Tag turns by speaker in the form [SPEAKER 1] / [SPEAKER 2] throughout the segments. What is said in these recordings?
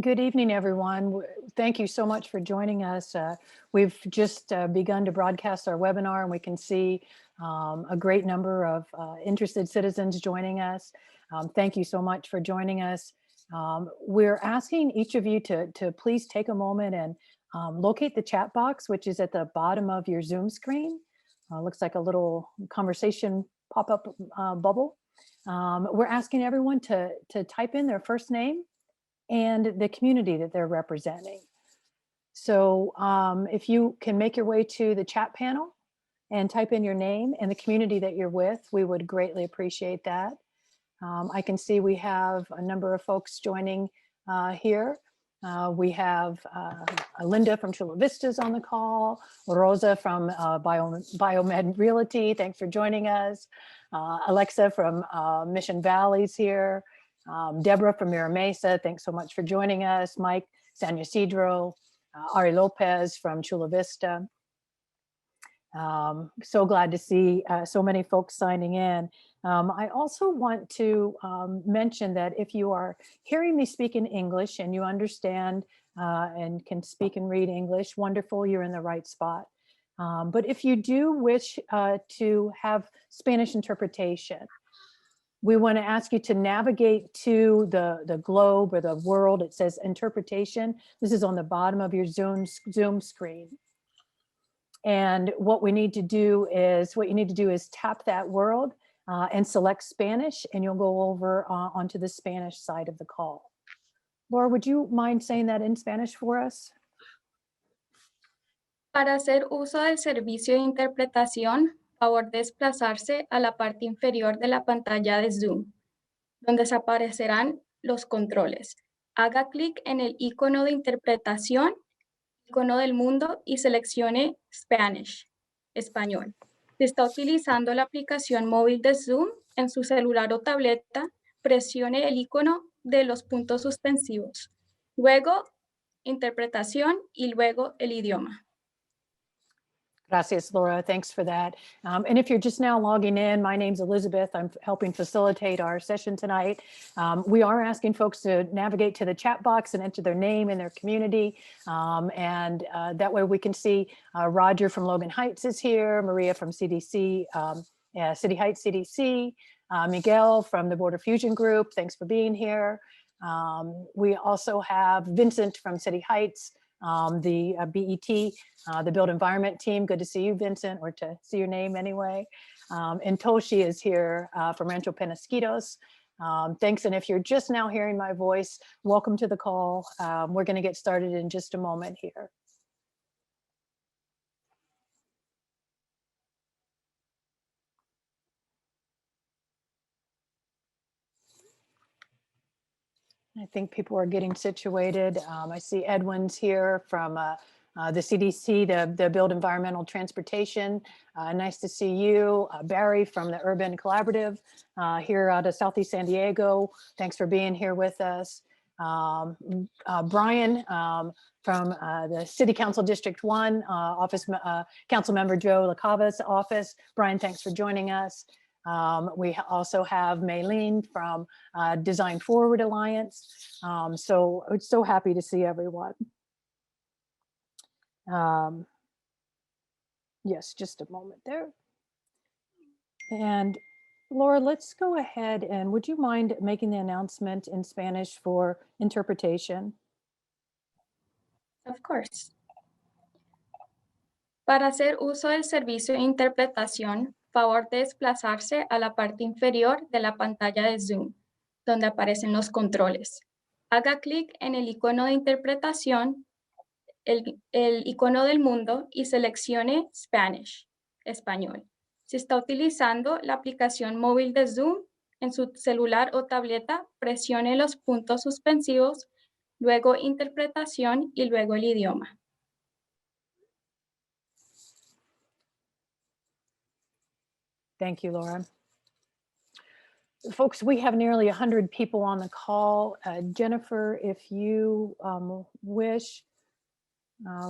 [SPEAKER 1] Good evening, everyone. Thank you so much for joining us. We've just begun to broadcast our webinar, and we can see a great number of interested citizens joining us. Thank you so much for joining us. We're asking each of you to please take a moment and locate the chat box, which is at the bottom of your Zoom screen. Looks like a little conversation pop-up bubble. We're asking everyone to type in their first name and the community that they're representing. So if you can make your way to the chat panel and type in your name and the community that you're with, we would greatly appreciate that. I can see we have a number of folks joining here. We have Linda from Chula Vista's on the call, Rosa from Biomed Realty, thanks for joining us. Alexa from Mission Valley's here. Deborah from Mira Mesa, thanks so much for joining us. Mike San Ysidro, Ari Lopez from Chula Vista. So glad to see so many folks signing in. I also want to mention that if you are hearing me speak in English and you understand and can speak and read English, wonderful, you're in the right spot. But if you do wish to have Spanish interpretation, we want to ask you to navigate to the globe or the world. It says interpretation. This is on the bottom of your Zoom screen. And what you need to do is tap that world and select Spanish, and you'll go over onto the Spanish side of the call. Laura, would you mind saying that in Spanish for us?
[SPEAKER 2] Para hacer uso del servicio de interpretación, favor desplazarse a la parte inferior de la pantalla de Zoom, donde se aparecerán los controles. Haga clic en el icono de interpretación, icono del mundo y seleccione Spanish, español. Si está utilizando la aplicación móvil de Zoom en su celular o tableta, presione el icono de los puntos suspensivos. Luego, interpretación y luego el idioma.
[SPEAKER 1] Gracias, Laura. Thanks for that. And if you're just now logging in, my name's Elizabeth. I'm helping facilitate our session tonight. We are asking folks to navigate to the chat box and enter their name and their community. And that way we can see Roger from Logan Heights is here, Maria from CDC, City Heights CDC, Miguel from the Border Fusion Group. Thanks for being here. We also have Vincent from City Heights, the BET, the Built Environment team. Good to see you, Vincent, or to see your name anyway. And Toshi is here from Rancho Penasquitos. Thanks, and if you're just now hearing my voice, welcome to the call. We're gonna get started in just a moment here. I think people are getting situated. I see Edwin's here from the CDC, the Build Environmental Transportation. Nice to see you. Barry from the Urban Collaborative here out of Southeast San Diego. Thanks for being here with us. Brian from the City Council District 1 office, Council Member Joe LaCava's office. Brian, thanks for joining us. We also have Maylene from Design Forward Alliance. So I'm so happy to see everyone. Yes, just a moment there. And Laura, let's go ahead, and would you mind making the announcement in Spanish for interpretation?
[SPEAKER 2] Of course. Para hacer uso del servicio de interpretación, favor de desplazarse a la parte inferior de la pantalla de Zoom, donde aparecen los controles. Haga clic en el icono de interpretación, el icono del mundo y seleccione Spanish, español. Si está utilizando la aplicación móvil de Zoom en su celular o tableta, presione los puntos suspensivos, luego interpretación y luego el idioma.
[SPEAKER 1] Thank you, Laura. Folks, we have nearly 100 people on the call. Jennifer, if you wish,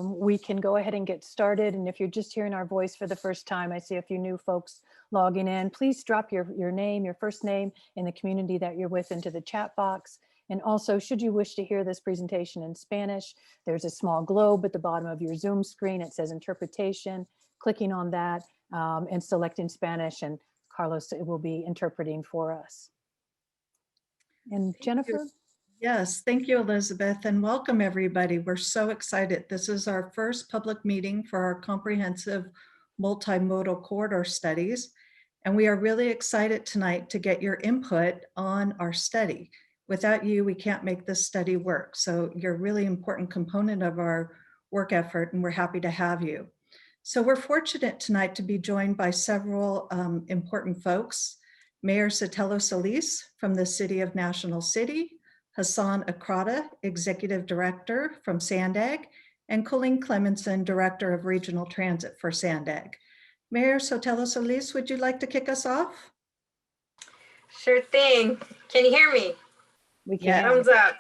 [SPEAKER 1] we can go ahead and get started. And if you're just hearing our voice for the first time, I see a few new folks logging in. Please drop your name, your first name, and the community that you're with into the chat box. And also, should you wish to hear this presentation in Spanish, there's a small globe at the bottom of your Zoom screen. It says interpretation. Clicking on that and selecting Spanish, and Carlos will be interpreting for us. And Jennifer?
[SPEAKER 3] Yes, thank you, Elizabeth, and welcome everybody. We're so excited. This is our first public meeting for our comprehensive multimodal corridor studies, and we are really excited tonight to get your input on our study. Without you, we can't make this study work, so you're a really important component of our work effort, and we're happy to have you. So we're fortunate tonight to be joined by several important folks. Mayor Sotelo Solis from the City of National City, Hassan Akrada, Executive Director from Sandag, and Colleen Clemenson, Director of Regional Transit for Sandag. Mayor Sotelo Solis, would you like to kick us off?
[SPEAKER 4] Sure thing. Can you hear me?
[SPEAKER 1] We can.
[SPEAKER 4] Thumbs up.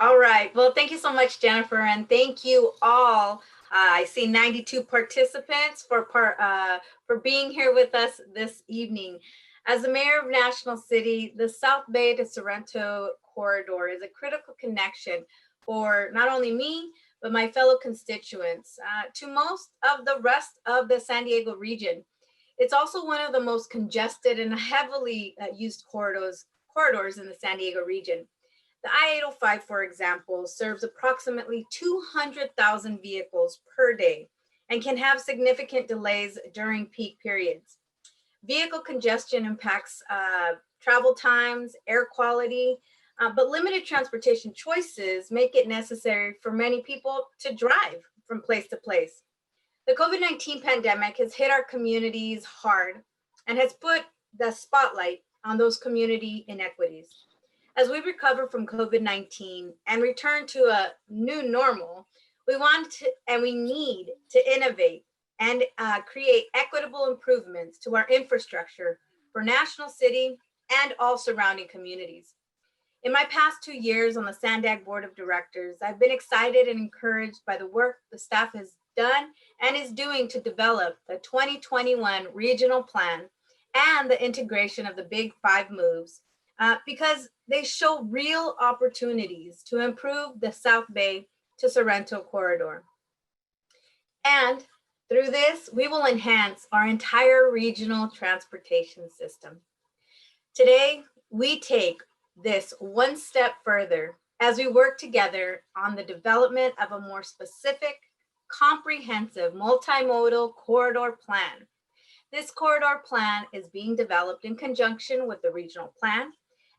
[SPEAKER 4] All right. Well, thank you so much, Jennifer, and thank you all. I see 92 participants for being here with us this evening. As the mayor of National City, the South Bay to Sorrento corridor is a critical connection for not only me, but my fellow constituents to most of the rest of the San Diego region. It's also one of the most congested and heavily used corridors in the San Diego region. The I-805, for example, serves approximately 200,000 vehicles per day and can have significant delays during peak periods. Vehicle congestion impacts travel times, air quality, but limited transportation choices make it necessary for many people to drive from place to place. The COVID-19 pandemic has hit our communities hard and has put the spotlight on those community inequities. As we recover from COVID-19 and return to a new normal, we want to and we need to innovate and create equitable improvements to our infrastructure for National City and all surrounding communities. In my past 2 years on the Sandag Board of Directors, I've been excited and encouraged by the work the staff has done and is doing to develop the 2021 regional plan and the integration of the Big Five moves because they show real opportunities to improve the South Bay to Sorrento corridor. And through this, we will enhance our entire regional transportation system. Today, we take this one step further as we work together on the development of a more specific, comprehensive multimodal corridor plan. This corridor plan is being developed in conjunction with the regional plan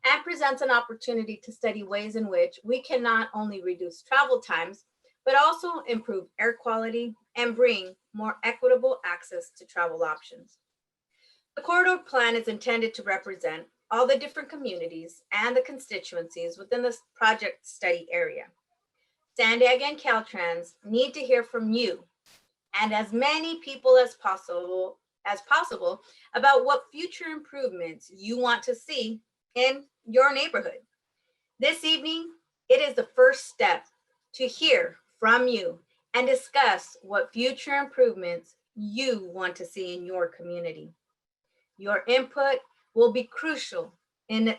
[SPEAKER 4] and presents an opportunity to study ways in which we can not only reduce travel times, but also improve air quality and bring more equitable access to travel options. The corridor plan is intended to represent all the different communities and the constituencies within this project study area. Sandag and Caltrans need to hear from you and as many people as possible about what future improvements you want to see in your neighborhood. This evening, it is the first step to hear from you and discuss what future improvements you want to see in your community. Your input will be crucial and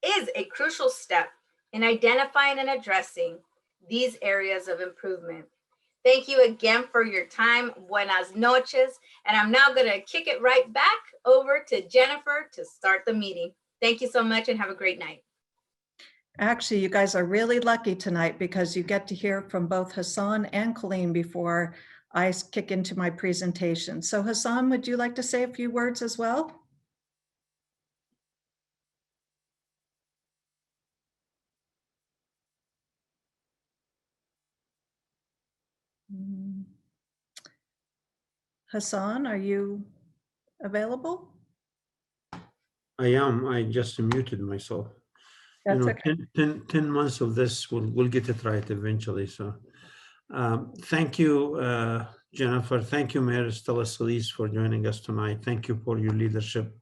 [SPEAKER 4] is a crucial step in identifying and addressing these areas of improvement. Thank you again for your time. Buenas noches. And I'm now going to kick it right back over to Jennifer to start the meeting. Thank you so much and have a great night.
[SPEAKER 3] Actually, you guys are really lucky tonight because you get to hear from both Hassan and Colleen before I kick into my presentation. So Hassan, would you like to say a few words as well? Hassan, are you available?
[SPEAKER 5] I am. I just muted myself.
[SPEAKER 3] That's
[SPEAKER 5] you know,
[SPEAKER 3] okay.
[SPEAKER 5] 10 months of this, we'll get it right eventually. So thank you, Jennifer. Thank you, Mayor Stella Solis, for joining us tonight. Thank you for your leadership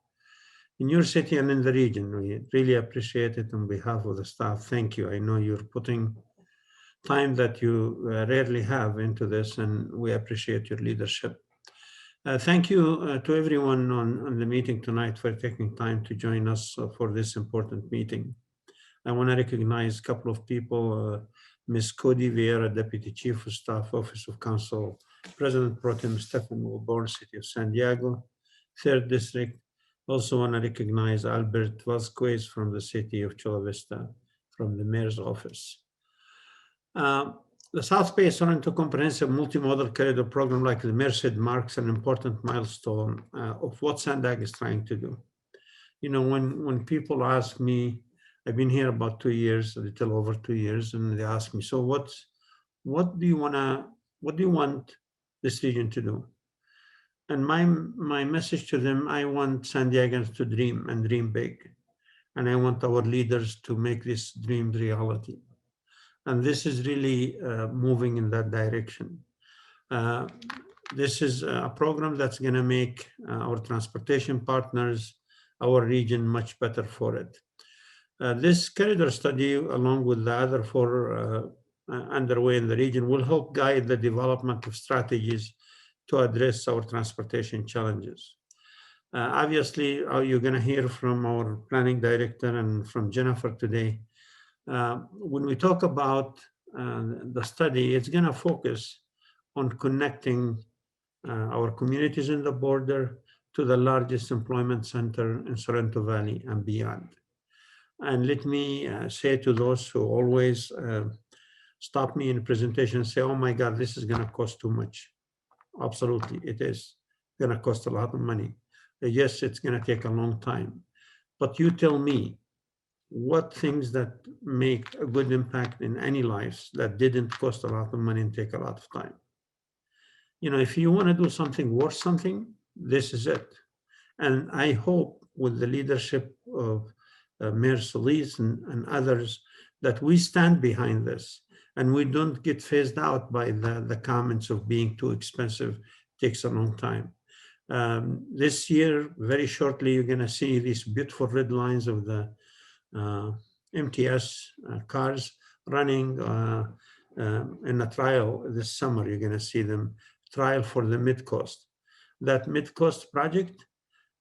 [SPEAKER 5] in your city and in the region. We really appreciate it on behalf of the staff. Thank you. I know you're putting time that you rarely have into this, and we appreciate your leadership. Thank you to everyone on the meeting tonight for taking time to join us for this important meeting. I want to recognize a couple of people, Ms. Cody Vieira, Deputy Chief of Staff, Office of Council, President Pro Tem Stephen Wilborn, City of San Diego, 3rd District. Also want to recognize Albert Vasquez from the City of Chula Vista, from the Mayor's Office. The South Bay Sorrento Comprehensive Multimodal Corridor Program, like the Mayor said, marks an important milestone of what Sandag is trying to do. You know, when people ask me, I've been here about 2 years, a little over 2 years, and they ask me, so what do you want this region to do? And my message to them, I want San Diegans to dream and dream big. And I want our leaders to make this dream reality. And this is really moving in that direction. This is a program that's going to make our transportation partners, our region, much better for it. This corridor study, along with the other 4 underway in the region, will help guide the development of strategies to address our transportation challenges. Obviously, you're going to hear from our planning director and from Jennifer today. When we talk about the study, it's going to focus on connecting our communities in the border to the largest employment center in Sorrento Valley and beyond. And let me say to those who always stop me in a presentation and say, oh my God, this is going to cost too much. Absolutely, it is going to cost a lot of money. Yes, it's going to take a long time. But you tell me what things that make a good impact in any lives that didn't cost a lot of money and take a lot of time. You know, if you want to do something worth something, this is it. And I hope with the leadership of Mayor Solis and others that we stand behind this and we don't get phased out by the comments of being too expensive, takes a long time. This year, very shortly, you're going to see these beautiful red lines of the MTS cars running in a trial this summer. You're going to see them trial for the mid-coast. That mid-coast project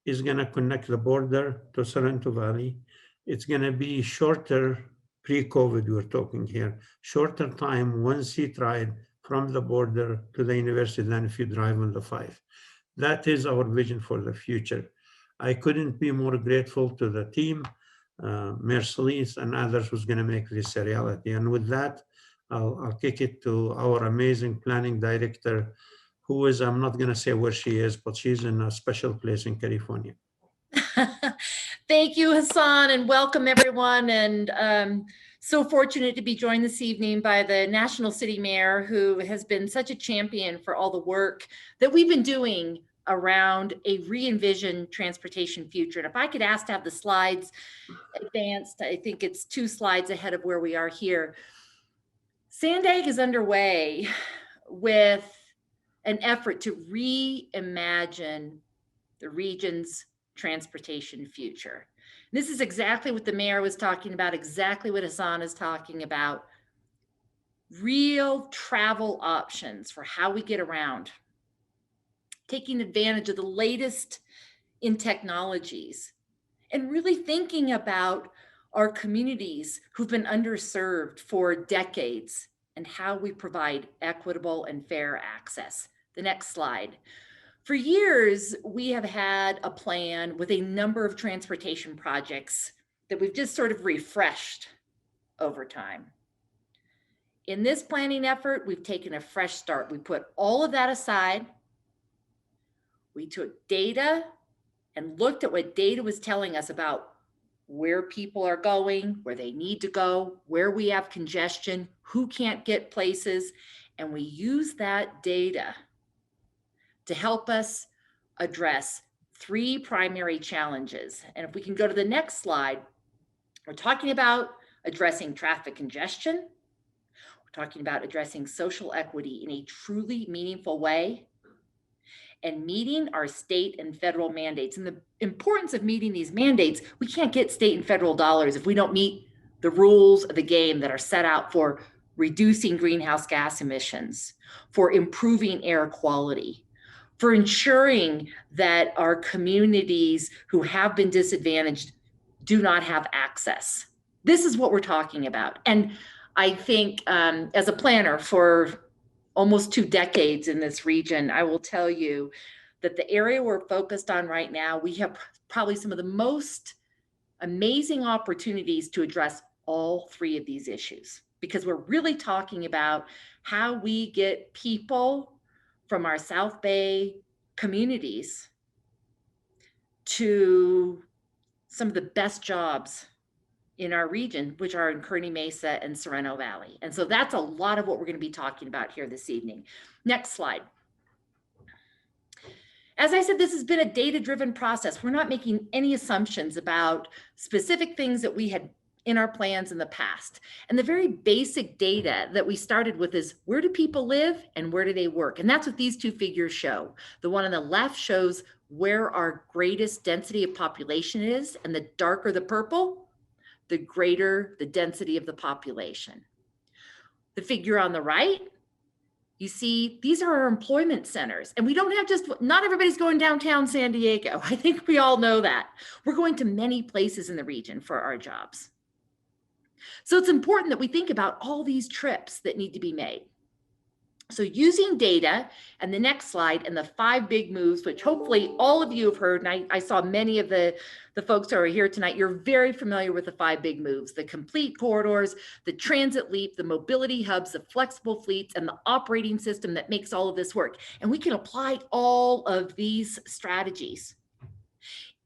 [SPEAKER 5] is going to connect the border to Sorrento Valley. It's going to be shorter, pre-COVID we're talking here, shorter time, 1 seat ride from the border to the university than if you drive on the 5. That is our vision for the future. I couldn't be more grateful to the team, Mayor Solis and others who's going to make this a reality. And with that, I'll kick it to our amazing planning director, who is, I'm not going to say where she is, but she's in a special place in California.
[SPEAKER 6] Thank you, Hassan, and welcome everyone. And so fortunate to be joined this evening by the National City Mayor, who has been such a champion for all the work that we've been doing around a re-envisioned transportation future. And if I could ask to have the slides advanced, I think it's 2 slides ahead of where we are here. Sandag is underway with an effort to reimagine the region's transportation future. This is exactly what the mayor was talking about, exactly what Hassan is talking about. Real travel options for how we get around, taking advantage of the latest in technologies, and really thinking about our communities who've been underserved for decades and how we provide equitable and fair access. The next slide. For years, we have had a plan with a number of transportation projects that we've just sort of refreshed over time. In this planning effort, we've taken a fresh start. We put all of that aside. We took data and looked at what data was telling us about where people are going, where they need to go, where we have congestion, who can't get places, and we use that data to help us address 3 primary challenges. And if we can go to the next slide, we're talking about addressing traffic congestion. We're talking about addressing social equity in a truly meaningful way and meeting our state and federal mandates. And the importance of meeting these mandates, we can't get state and federal dollars if we don't meet the rules of the game that are set out for reducing greenhouse gas emissions, for improving air quality, for ensuring that our communities who have been disadvantaged do not have access This is what we're talking about. And I think as a planner for almost 2 decades in this region, I will tell you that the area we're focused on right now, we have probably some of the most amazing opportunities to address all 3 of these issues, because we're really talking about how we get people from our South Bay communities to some of the best jobs in our region, which are in Kearney Mesa and Sorrento Valley. And so that's a lot of what we're going to be talking about here this evening. Next slide. As I said, this has been a data-driven process. We're not making any assumptions about specific things that we had in our plans in the past. And the very basic data that we started with is, where do people live and where do they work? And that's what these 2 figures show. The one on the left shows where our greatest density of population is, and the darker the purple, the greater the density of the population. The figure on the right, you see, these are our employment centers. And we don't have not everybody's going downtown San Diego. I think we all know that. We're going to many places in the region for our jobs. So it's important that we think about all these trips that need to be made. So using data, and the next slide, and the 5 big moves, which hopefully all of you have heard, and I saw many of the folks who are here tonight, you're very familiar with the 5 big moves: the complete corridors, the transit leap, the mobility hubs, the flexible fleets, and the operating system that makes all of this work. And we can apply all of these strategies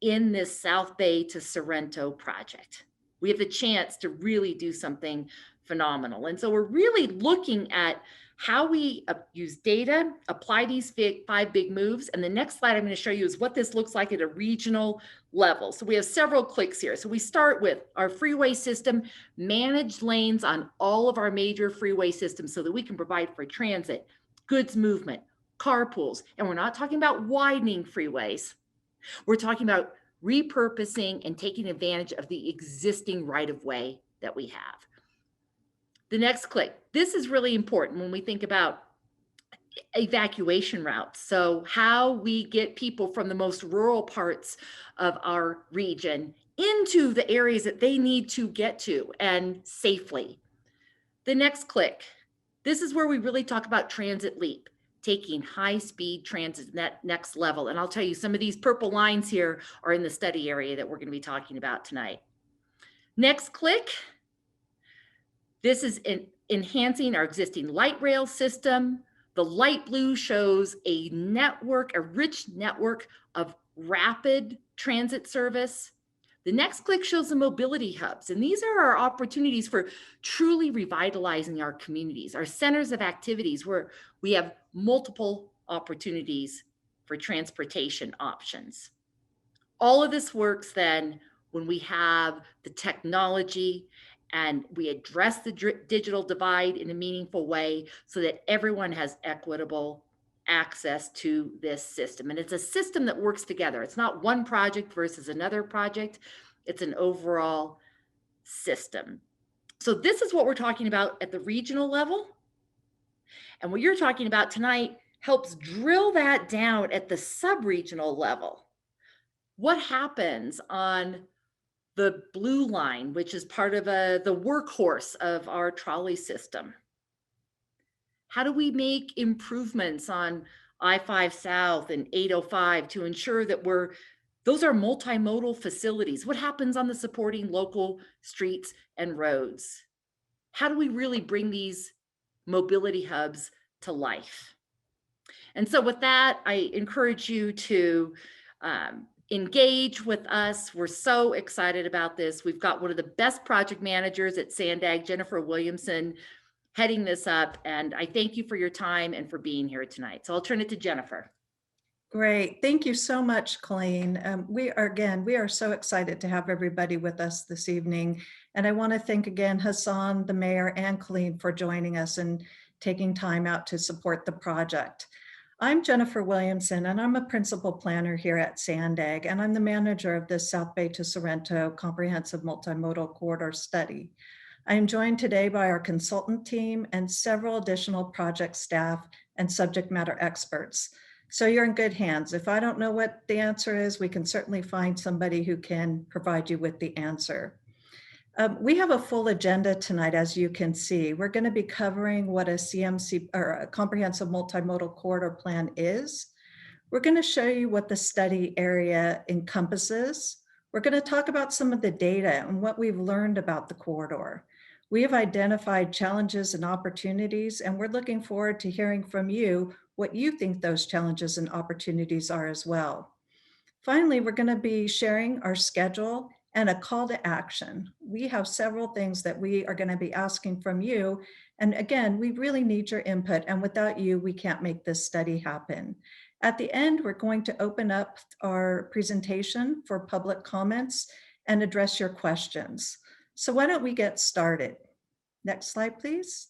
[SPEAKER 6] in this South Bay to Sorrento project. We have the chance to really do something phenomenal. And so we're really looking at how we use data, apply these 5 big moves. And the next slide I'm going to show you is what this looks like at a regional level. So we have several clicks here. So we start with our freeway system, managed lanes on all of our major freeway systems so that we can provide for transit, goods movement, carpools. And we're not talking about widening freeways. We're talking about repurposing and taking advantage of the existing right-of-way that we have. The next click, this is really important when we think about evacuation routes. So how we get people from the most rural parts of our region into the areas that they need to get to and safely. The next click, this is where we really talk about transit leap, taking high-speed transit to that next level. And I'll tell you, some of these purple lines here are in the study area that we're going to be talking about tonight. Next click. This is enhancing our existing light rail system. The light blue shows a network, a rich network of rapid transit service. The next click shows the mobility hubs. And these are our opportunities for truly revitalizing our communities, our centers of activities where we have multiple opportunities for transportation options. All of this works then when we have the technology and we address the digital divide in a meaningful way so that everyone has equitable access to this system. And it's a system that works together. It's not one project versus another project. It's an overall system. So this is what we're talking about at the regional level. And what you're talking about tonight helps drill that down at the sub-regional level. What happens on the blue line, which is part of the workhorse of our trolley system? How do we make improvements on I-5 South and 805 to ensure that those are multimodal facilities? What happens on the supporting local streets and roads? How do we really bring these mobility hubs to life? And so with that, I encourage you to engage with us. We're so excited about this. We've got one of the best project managers at Sandag, Jennifer Williamson, heading this up. And I thank you for your time and for being here tonight. So I'll turn it to Jennifer.
[SPEAKER 3] Great. Thank you so much, Colleen. We are so excited to have everybody with us this evening. And I want to thank again Hassan, the mayor, and Colleen for joining us and taking time out to support the project. I'm Jennifer Williamson, and I'm a principal planner here at Sandag, and I'm the manager of the South Bay to Sorrento Comprehensive Multimodal Corridor Study. I am joined today by our consultant team and several additional project staff and subject matter experts. So you're in good hands. If I don't know what the answer is, we can certainly find somebody who can provide you with the answer. We have a full agenda tonight, as you can see. We're going to be covering what a CMC or a comprehensive multimodal corridor plan is. We're going to show you what the study area encompasses. We're going to talk about some of the data and what we've learned about the corridor. We have identified challenges and opportunities, and we're looking forward to hearing from you what you think those challenges and opportunities are as well. Finally, we're going to be sharing our schedule and a call to action. We have several things that we are going to be asking from you. And again, we really need your input. And without you, we can't make this study happen. At the end, we're going to open up our presentation for public comments and address your questions. So why don't we get started? Next slide, please.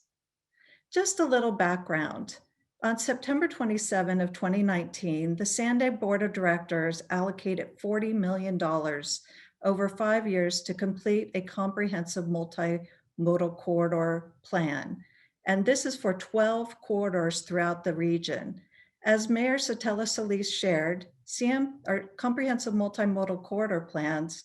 [SPEAKER 3] Just a little background. On September 27 of 2019, the Sandag Board of Directors allocated $40 million over 5 years to complete a comprehensive multimodal corridor plan. And this is for 12 corridors throughout the region. As Mayor Satella Solis shared, comprehensive multimodal corridor plans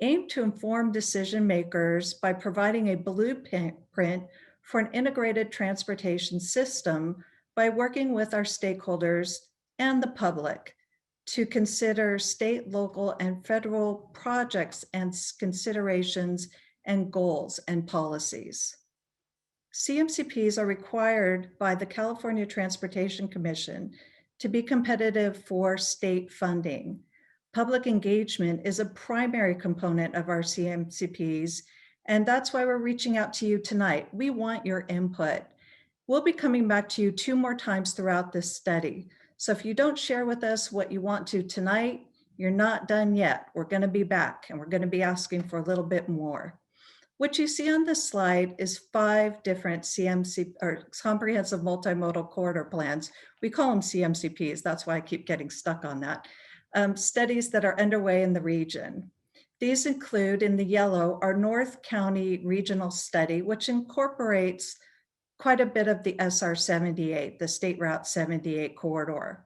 [SPEAKER 3] aim to inform decision makers by providing a blueprint for an integrated transportation system by working with our stakeholders and the public to consider state, local, and federal projects and considerations and goals and policies. CMCPs are required by the California Transportation Commission to be competitive for state funding. Public engagement is a primary component of our CMCPs, and that's why we're reaching out to you tonight. We want your input. We'll be coming back to you 2 more times throughout this study. So if you don't share with us what you want to tonight, you're not done yet. We're going to be back and we're going to be asking for a little bit more. What you see on this slide is 5 different CMC or comprehensive multimodal corridor plans. We call them CMCPs. That's why I keep getting stuck on that. Studies that are underway in the region. These include, in the yellow, our North County Regional Study, which incorporates quite a bit of the SR 78, the State Route 78 corridor.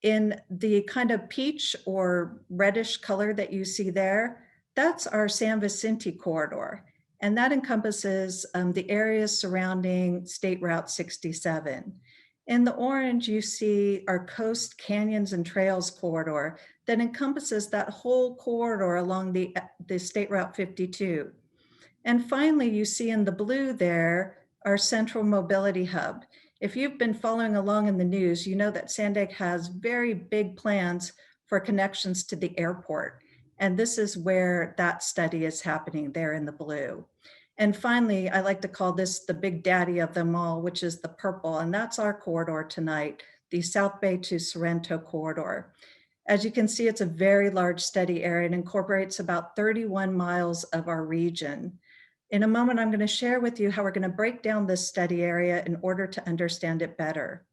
[SPEAKER 3] In the kind of peach or reddish color that you see there, that's our San Vicente corridor, and that encompasses the areas surrounding State Route 67. In the orange, you see our Coast Canyons and Trails corridor that encompasses that whole corridor along the State Route 52. And finally, you see in the blue there, our Central Mobility Hub. If you've been following along in the news, you know that Sandag has very big plans for connections to the airport. And this is where that study is happening there in the blue. And finally, I like to call this the big daddy of them all, which is the purple. And that's our corridor tonight, the South Bay to Sorrento corridor. As you can see, it's a very large study area and incorporates about 31 miles of our region. In a moment, I'm going to share with you how we're going to break down this study area in order to understand it better.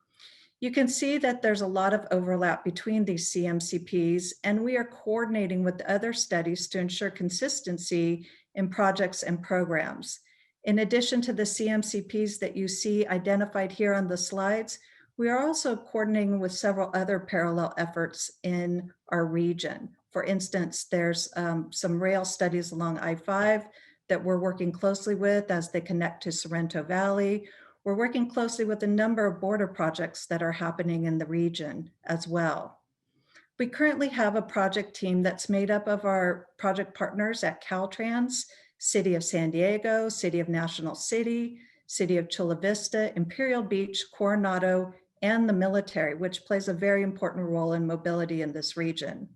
[SPEAKER 3] You can see that there's a lot of overlap between these CMCPs, and we are coordinating with other studies to ensure consistency in projects and programs. In addition to the CMCPs that you see identified here on the slides, we are also coordinating with several other parallel efforts in our region. For instance, there's some rail studies along I-5 that we're working closely with as they connect to Sorrento Valley. We're working closely with a number of border projects that are happening in the region as well. We currently have a project team that's made up of our project partners at Caltrans, City of San Diego, City of National City, City of Chula Vista, Imperial Beach, Coronado, and the military, which plays a very important role in mobility in this region.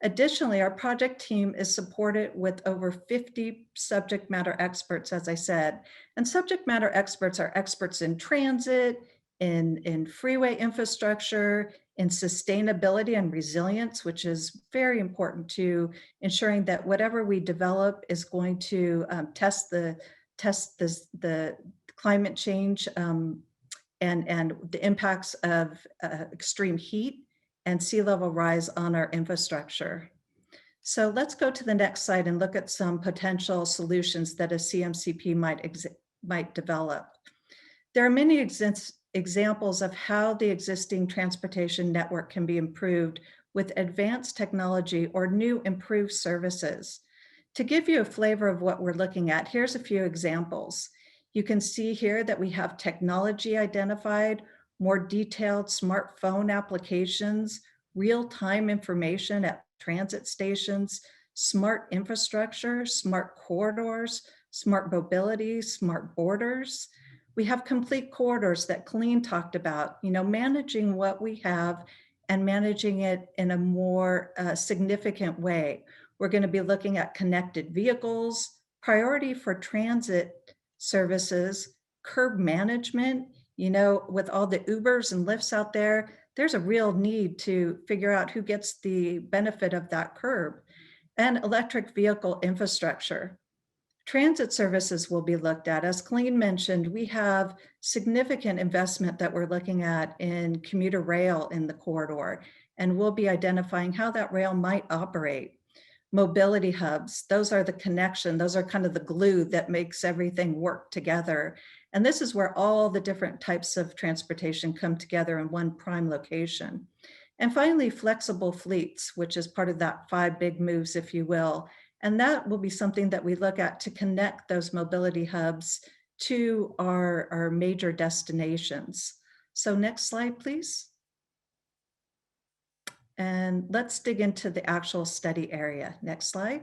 [SPEAKER 3] Additionally, our project team is supported with over 50 subject matter experts, as I said. And subject matter experts are experts in transit, in freeway infrastructure, in sustainability and resilience, which is very important to ensuring that whatever we develop is going to test the climate change and the impacts of extreme heat and sea level rise on our infrastructure. So let's go to the next slide and look at some potential solutions that a CMCP might develop. There are many examples of how the existing transportation network can be improved with advanced technology or new improved services. To give you a flavor of what we're looking at, here's a few examples. You can see here that we have technology identified, more detailed smartphone applications, real-time information at transit stations, smart infrastructure, smart corridors, smart mobility, smart borders. We have complete corridors that Colleen talked about, managing what we have and managing it in a more significant way. We're going to be looking at connected vehicles, priority for transit services, curb management. With all the Ubers and Lyfts out there, there's a real need to figure out who gets the benefit of that curb, and electric vehicle infrastructure. Transit services will be looked at. As Colleen mentioned, we have significant investment that we're looking at in commuter rail in the corridor, and we'll be identifying how that rail might operate. Mobility hubs, those are the connection, those are kind of the glue that makes everything work together. And this is where all the different types of transportation come together in one prime location. And finally, flexible fleets, which is part of that 5 big moves, if you will. And that will be something that we look at to connect those mobility hubs to our major destinations. So next slide, please. And let's dig into the actual study area. Next slide.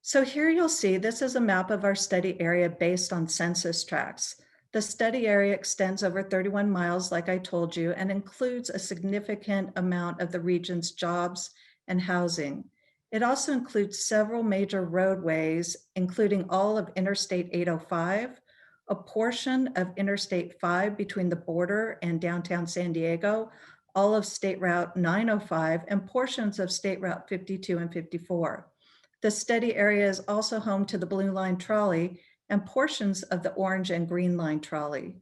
[SPEAKER 3] So here you'll see, this is a map of our study area based on census tracts. The study area extends over 31 miles, like I told you, and includes a significant amount of the region's jobs and housing. It also includes several major roadways, including all of Interstate 805, a portion of Interstate 5 between the border and downtown San Diego, all of State Route 905, and portions of State Route 52 and 54. The study area is also home to the Blue Line Trolley and portions of the Orange and Green Line Trolley.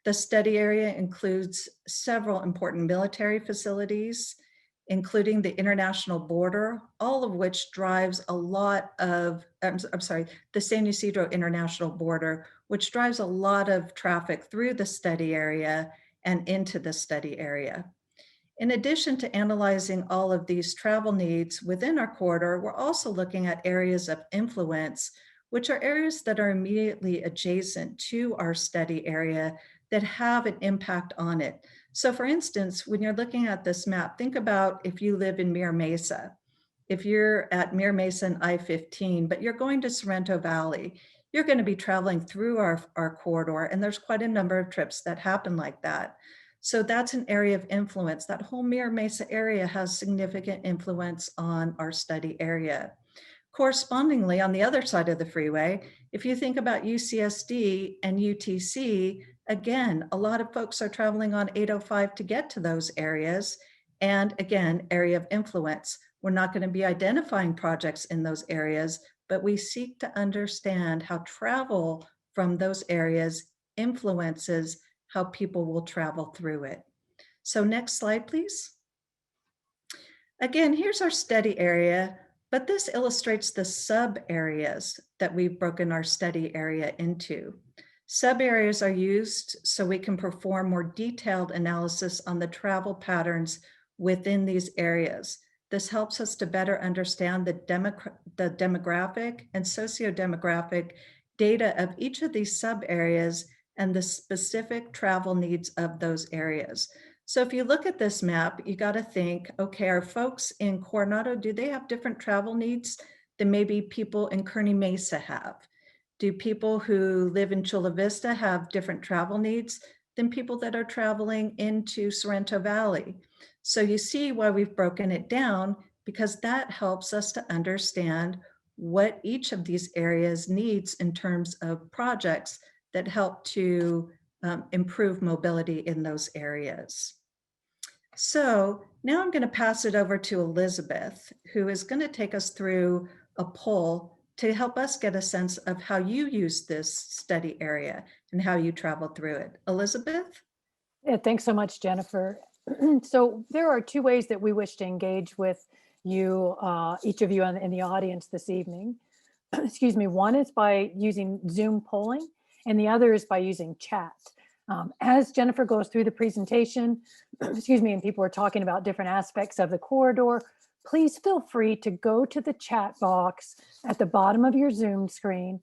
[SPEAKER 3] The study area includes several important military facilities, including the international border, all of which drives a lot of, the San Ysidro International Border, which drives a lot of traffic through the study area and into the study area. In addition to analyzing all of these travel needs within our corridor, we're also looking at areas of influence, which are areas that are immediately adjacent to our study area that have an impact on it. So for instance, when you're looking at this map, think about if you live in Mira Mesa. If you're at Mira Mesa and I-15, but you're going to Sorrento Valley, you're going to be traveling through our corridor, and there's quite a number of trips that happen like that. So that's an area of influence. That whole Mira Mesa area has significant influence on our study area. Correspondingly, on the other side of the freeway, if you think about UCSD and UTC, again, a lot of folks are traveling on 805 to get to those areas. And again, area of influence. We're not going to be identifying projects in those areas, but we seek to understand how travel from those areas influences how people will travel through it. So next slide, please. Again, here's our study area, but this illustrates the sub areas that we've broken our study area into. Sub areas are used so we can perform more detailed analysis on the travel patterns within these areas. This helps us to better understand the demographic and socio-demographic data of each of these sub areas and the specific travel needs of those areas. So if you look at this map, you got to think, okay, are folks in Coronado, do they have different travel needs than maybe people in Kearny Mesa have? Do people who live in Chula Vista have different travel needs than people that are traveling into Sorrento Valley? So you see why we've broken it down, because that helps us to understand what each of these areas needs in terms of projects that help to improve mobility in those areas. So now I'm going to pass it over to Elizabeth, who is going to take us through a poll to help us get a sense of how you use this study area and how you travel through it. Elizabeth?
[SPEAKER 1] Yeah, thanks so much, Jennifer. So there are 2 ways that we wish to engage with you, each of you in the audience this evening. Excuse me. One is by using Zoom polling, and the other is by using chat. As Jennifer goes through the presentation, excuse me, and people are talking about different aspects of the corridor, please feel free to go to the chat box at the bottom of your Zoom screen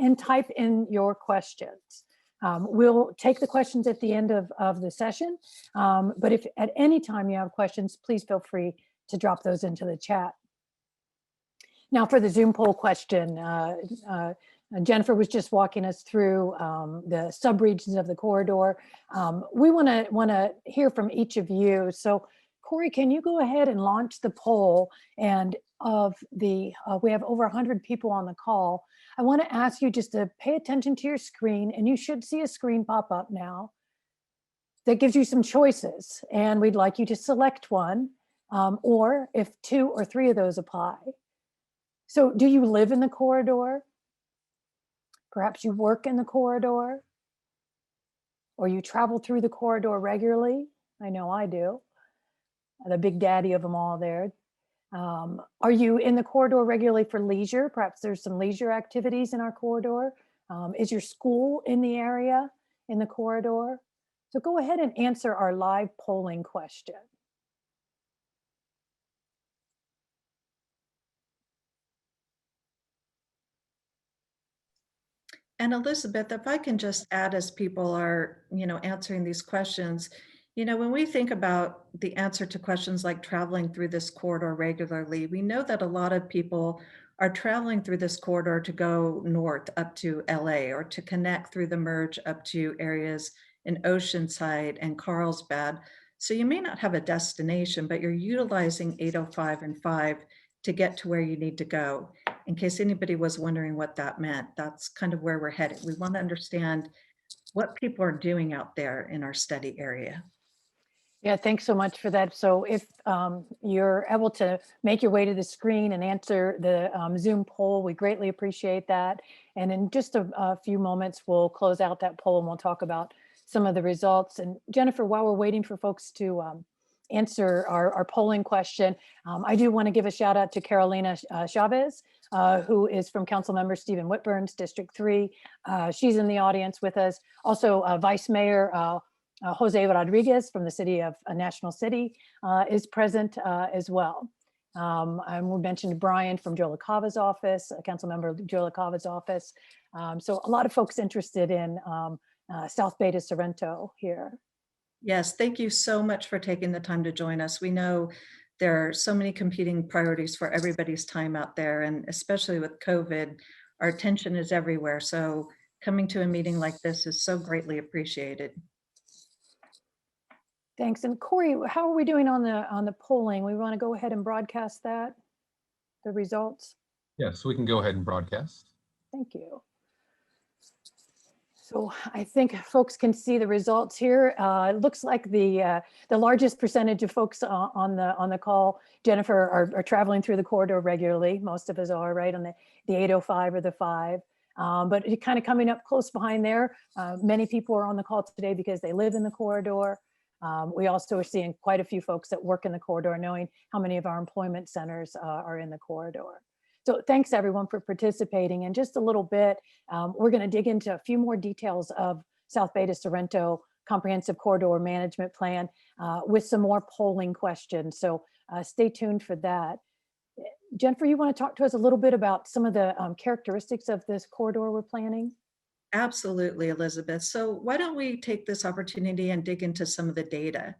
[SPEAKER 1] and type in your questions. We'll take the questions at the end of the session, but if at any time you have questions, please feel free to drop those into the chat. Now for the Zoom poll question, Jennifer was just walking us through the subregions of the corridor. We want to hear from each of you. So Corey, can you go ahead and launch the poll? And we have over 100 people on the call. I want to ask you just to pay attention to your screen, and you should see a screen pop up now that gives you some choices. And we'd like you to select one, or if 2 or 3 of those apply. So do you live in the corridor? Perhaps you work in the corridor, or you travel through the corridor regularly. I know I do. The big daddy of them all there. Are you in the corridor regularly for leisure? Perhaps there's some leisure activities in our corridor. Is your school in the area in the corridor? So go ahead and answer our live polling question.
[SPEAKER 3] And Elizabeth, if I can just add, as people are, answering these questions, when we think about the answer to questions like traveling through this corridor regularly, we know that a lot of people are traveling through this corridor to go north up to LA, or to connect through the merge up to areas in Oceanside and Carlsbad. So you may not have a destination, but you're utilizing 805 and 5 to get to where you need to go. In case anybody was wondering what that meant, that's kind of where we're headed. We want to understand what people are doing out there in our study area.
[SPEAKER 1] Yeah, thanks so much for that. So if you're able to make your way to the screen and answer the Zoom poll, we greatly appreciate that. And in just a few moments, we'll close out that poll and we'll talk about some of the results. And Jennifer, while we're waiting for folks to answer our polling question, I do want to give a shout out to Carolina Chavez, who is from Councilmember Stephen Whitburn's District 3. She's in the audience with us. Also, Vice Mayor Jose Rodriguez from the city of National City is present as well. And we mentioned Brian from Joe LaCava's office, Councilmember Joe LaCava's office. So a lot of folks interested in South Beta Sorrento here.
[SPEAKER 3] Yes, thank you so much for taking the time to join us. We know there are so many competing priorities for everybody's time out there, and especially with COVID, our attention is everywhere. So coming to a meeting like this is so greatly appreciated.
[SPEAKER 1] Thanks. And Corey, how are we doing on the polling? We want to go ahead and broadcast that, the results?
[SPEAKER 7] Yes, we can go ahead and broadcast.
[SPEAKER 1] Thank you. So I think folks can see the results here. It looks like the largest percentage of folks on the call, Jennifer, are traveling through the corridor regularly. Most of us are, right, on the 805 or the 5. But it kind of coming up close behind there. Many people are on the call today because they live in the corridor. We also are seeing quite a few folks that work in the corridor, knowing how many of our employment centers are in the corridor. So thanks everyone for participating. In just a little bit, we're going to dig into a few more details of South Beta Sorrento Comprehensive Corridor Management Plan with some more polling questions. So stay tuned for that. Jennifer, you want to talk to us a little bit about some of the characteristics of this corridor we're planning?
[SPEAKER 3] Absolutely, Elizabeth. So why don't we take this opportunity and dig into some of the data?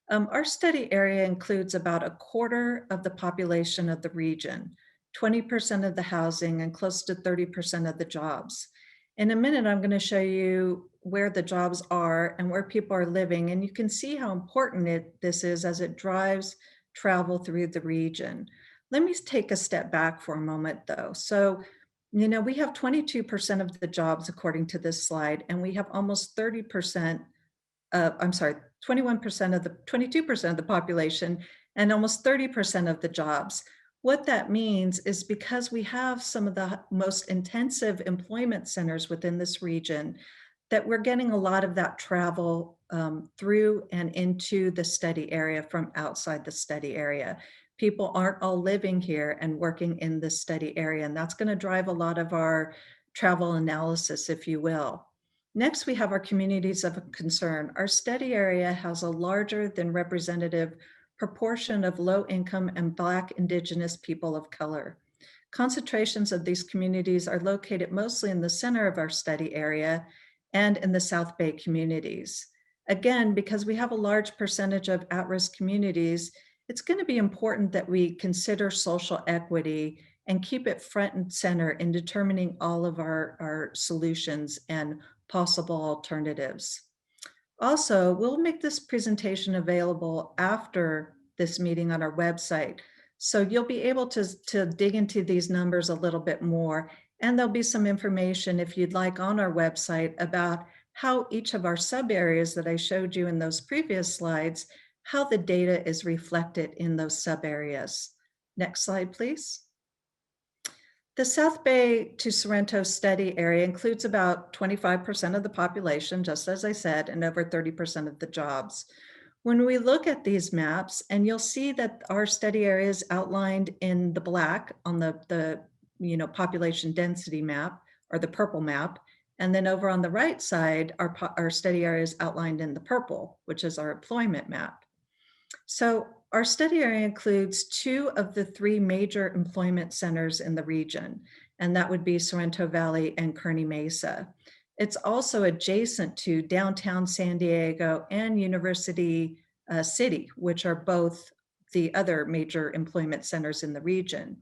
[SPEAKER 3] Our study area includes about a quarter of the population of the region, 20% of the housing, and close to 30% of the jobs. In a minute, I'm going to show you where the jobs are and where people are living, and you can see how important this is as it drives travel through the region. Let me take a step back for a moment, though. So, we have 22% of the jobs according to this slide, and we have almost 22% of the population and almost 30% of the jobs. What that means is because we have some of the most intensive employment centers within this region, that we're getting a lot of that travel through and into the study area from outside the study area. People aren't all living here and working in the study area, and that's going to drive a lot of our travel analysis, if you will. Next, we have our communities of concern. Our study area has a larger than representative proportion of low-income and Black, Indigenous people of color. Concentrations of these communities are located mostly in the center of our study area and in the South Bay communities. Again, because we have a large percentage of at-risk communities, it's going to be important that we consider social equity and keep it front and center in determining all of our solutions and possible alternatives. Also, we'll make this presentation available after this meeting on our website. So you'll be able to dig into these numbers a little bit more. And there'll be some information, if you'd like, on our website about how each of our sub areas that I showed you in those previous slides, how the data is reflected in those sub areas. Next slide, please. The South Bay to Sorrento study area includes about 25% of the population, just as I said, and over 30% of the jobs. When we look at these maps, and you'll see that our study area is outlined in the black on the population density map, or the purple map, and then over on the right side, our study area is outlined in the purple, which is our employment map. So our study area includes 2 of the 3 major employment centers in the region, and that would be Sorrento Valley and Kearney Mesa. It's also adjacent to downtown San Diego and University City, which are both the other major employment centers in the region.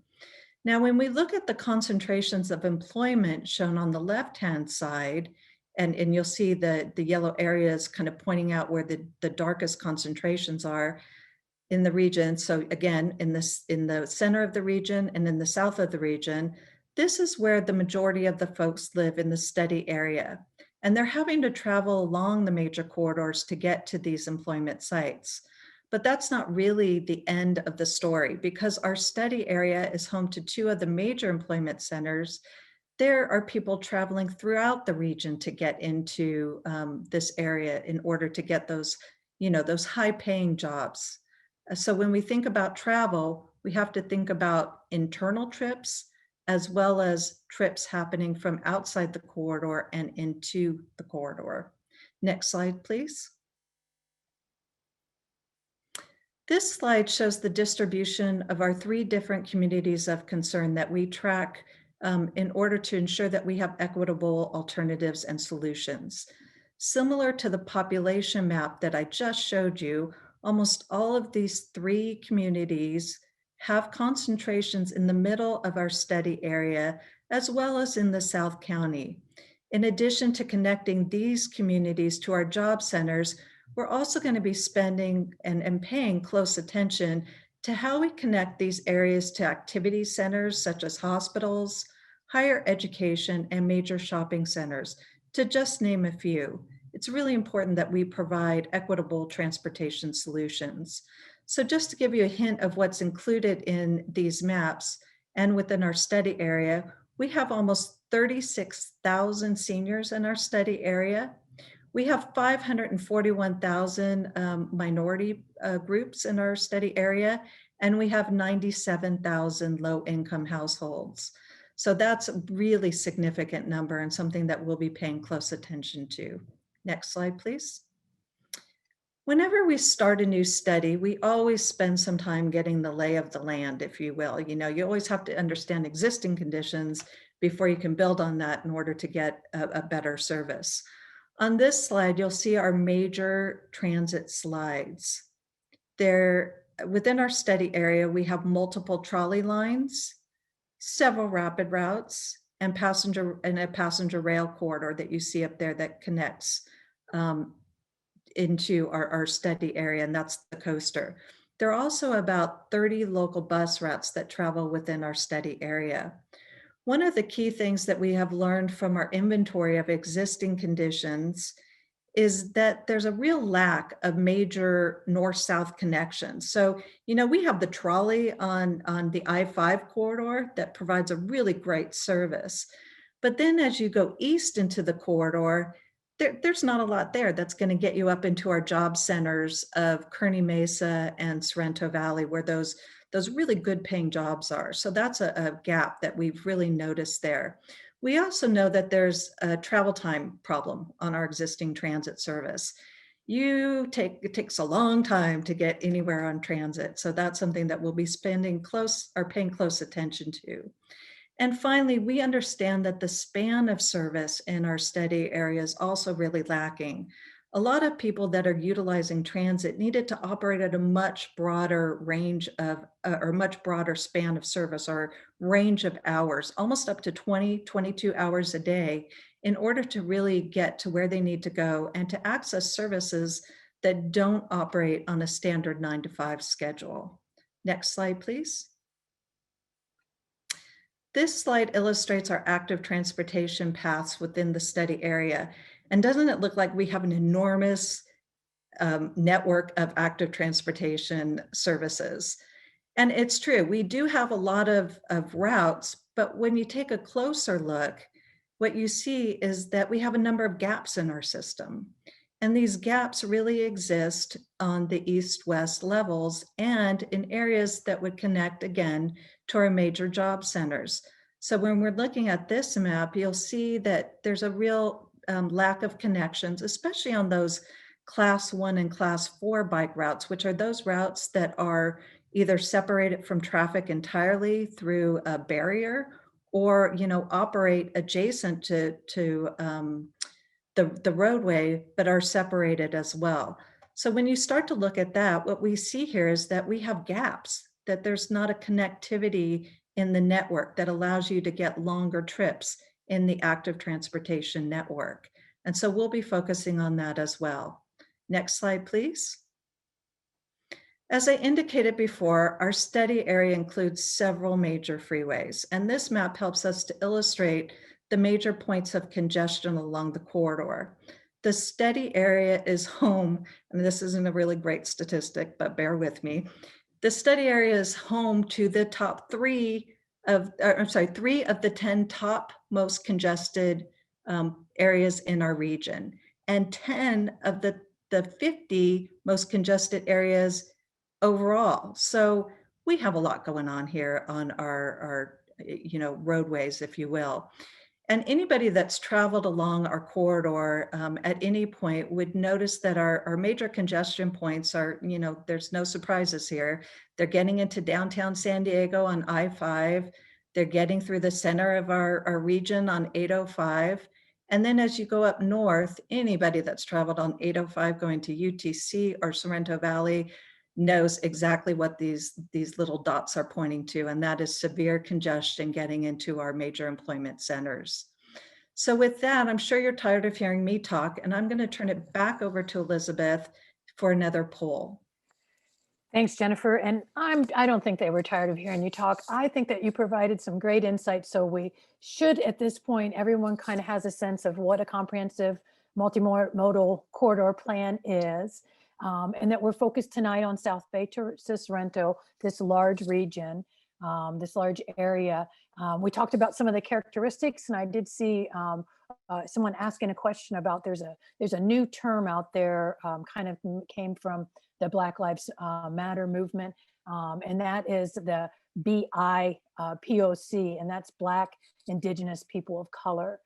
[SPEAKER 3] Now, when we look at the concentrations of employment shown on the left-hand side, and you'll see the yellow areas kind of pointing out where the darkest concentrations are in the region. So again, in the center of the region and in the south of the region, this is where the majority of the folks live in the study area. And they're having to travel along the major corridors to get to these employment sites. But that's not really the end of the story, because our study area is home to 2 of the major employment centers. There are people traveling throughout the region to get into this area in order to get those high-paying jobs. So when we think about travel, we have to think about internal trips as well as trips happening from outside the corridor and into the corridor. Next slide, please. This slide shows the distribution of our 3 different communities of concern that we track in order to ensure that we have equitable alternatives and solutions. Similar to the population map that I just showed you, almost all of these 3 communities have concentrations in the middle of our study area, as well as in the South County. In addition to connecting these communities to our job centers, we're also going to be spending and paying close attention to how we connect these areas to activity centers such as hospitals, higher education, and major shopping centers, to just name a few. It's really important that we provide equitable transportation solutions. So just to give you a hint of what's included in these maps and within our study area, we have almost 36,000 seniors in our study area. We have 541,000 minority groups in our study area, and we have 97,000 low-income households. So that's a really significant number and something that we'll be paying close attention to. Next slide, please. Whenever we start a new study, we always spend some time getting the lay of the land, if you will. You always have to understand existing conditions before you can build on that in order to get a better service. On this slide, you'll see our major transit slides. Within our study area, we have multiple trolley lines, several rapid routes, and a passenger rail corridor that you see up there that connects into our study area, and that's the coaster. There are also about 30 local bus routes that travel within our study area. One of the key things that we have learned from our inventory of existing conditions is that there's a real lack of major north-south connections. So, we have the trolley on the I-5 corridor that provides a really great service. But then as you go east into the corridor, there's not a lot there that's going to get you up into our job centers of Kearney Mesa and Sorrento Valley, where those really good paying jobs are. So that's a gap that we've really noticed there. We also know that there's a travel time problem on our existing transit service. it takes a long time to get anywhere on transit. So that's something that we'll be paying close attention to. And finally, we understand that the span of service in our study area is also really lacking. A lot of people that are utilizing transit needed to operate at a much broader range of, or much broader span of service or range of hours, almost up to 20, 22 hours a day, in order to really get to where they need to go and to access services that don't operate on a standard 9-to-5 schedule. Next slide, please. This slide illustrates our active transportation paths within the study area. And doesn't it look like we have an enormous network of active transportation services? And it's true, we do have a lot of routes, but when you take a closer look, what you see is that we have a number of gaps in our system. And these gaps really exist on the east-west levels and in areas that would connect, again, to our major job centers. So when we're looking at this map, you'll see that there's a real lack of connections, especially on those class 1 and class 4 bike routes, which are those routes that are either separated from traffic entirely through a barrier or, operate adjacent to the roadway, but are separated as well. So when you start to look at that, what we see here is that we have gaps, that there's not a connectivity in the network that allows you to get longer trips in the active transportation network. And so we'll be focusing on that as well. Next slide, please. As I indicated before, our study area includes several major freeways, and this map helps us to illustrate the major points of congestion along the corridor. The study area is home, and this isn't a really great statistic, but bear with me. The study area is home to the three of the 10 top most congested areas in our region, and 10 of the 50 most congested areas overall. So we have a lot going on here on our roadways, if you will. And anybody that's traveled along our corridor at any point would notice that our major congestion points are, there's no surprises here. They're getting into downtown San Diego on I-5. They're getting through the center of our region on 805. And then as you go up north, anybody that's traveled on 805 going to UTC or Sorrento Valley knows exactly what these little dots are pointing to, and that is severe congestion getting into our major employment centers. So with that, I'm sure you're tired of hearing me talk, and I'm going to turn it back over to Elizabeth for another poll.
[SPEAKER 1] Thanks, Jennifer. And I don't think they were tired of hearing you talk. I think that you provided some great insight. So we should, at this point, everyone kind of has a sense of what a comprehensive multimodal corridor plan is. And that we're focused tonight on South Bay to Sorrento, this large region, this large area. We talked about some of the characteristics, and I did see someone asking a question about there's a new term out there, kind of came from the Black Lives Matter movement, and that is the BIPOC, and that's Black, Indigenous, People of Color.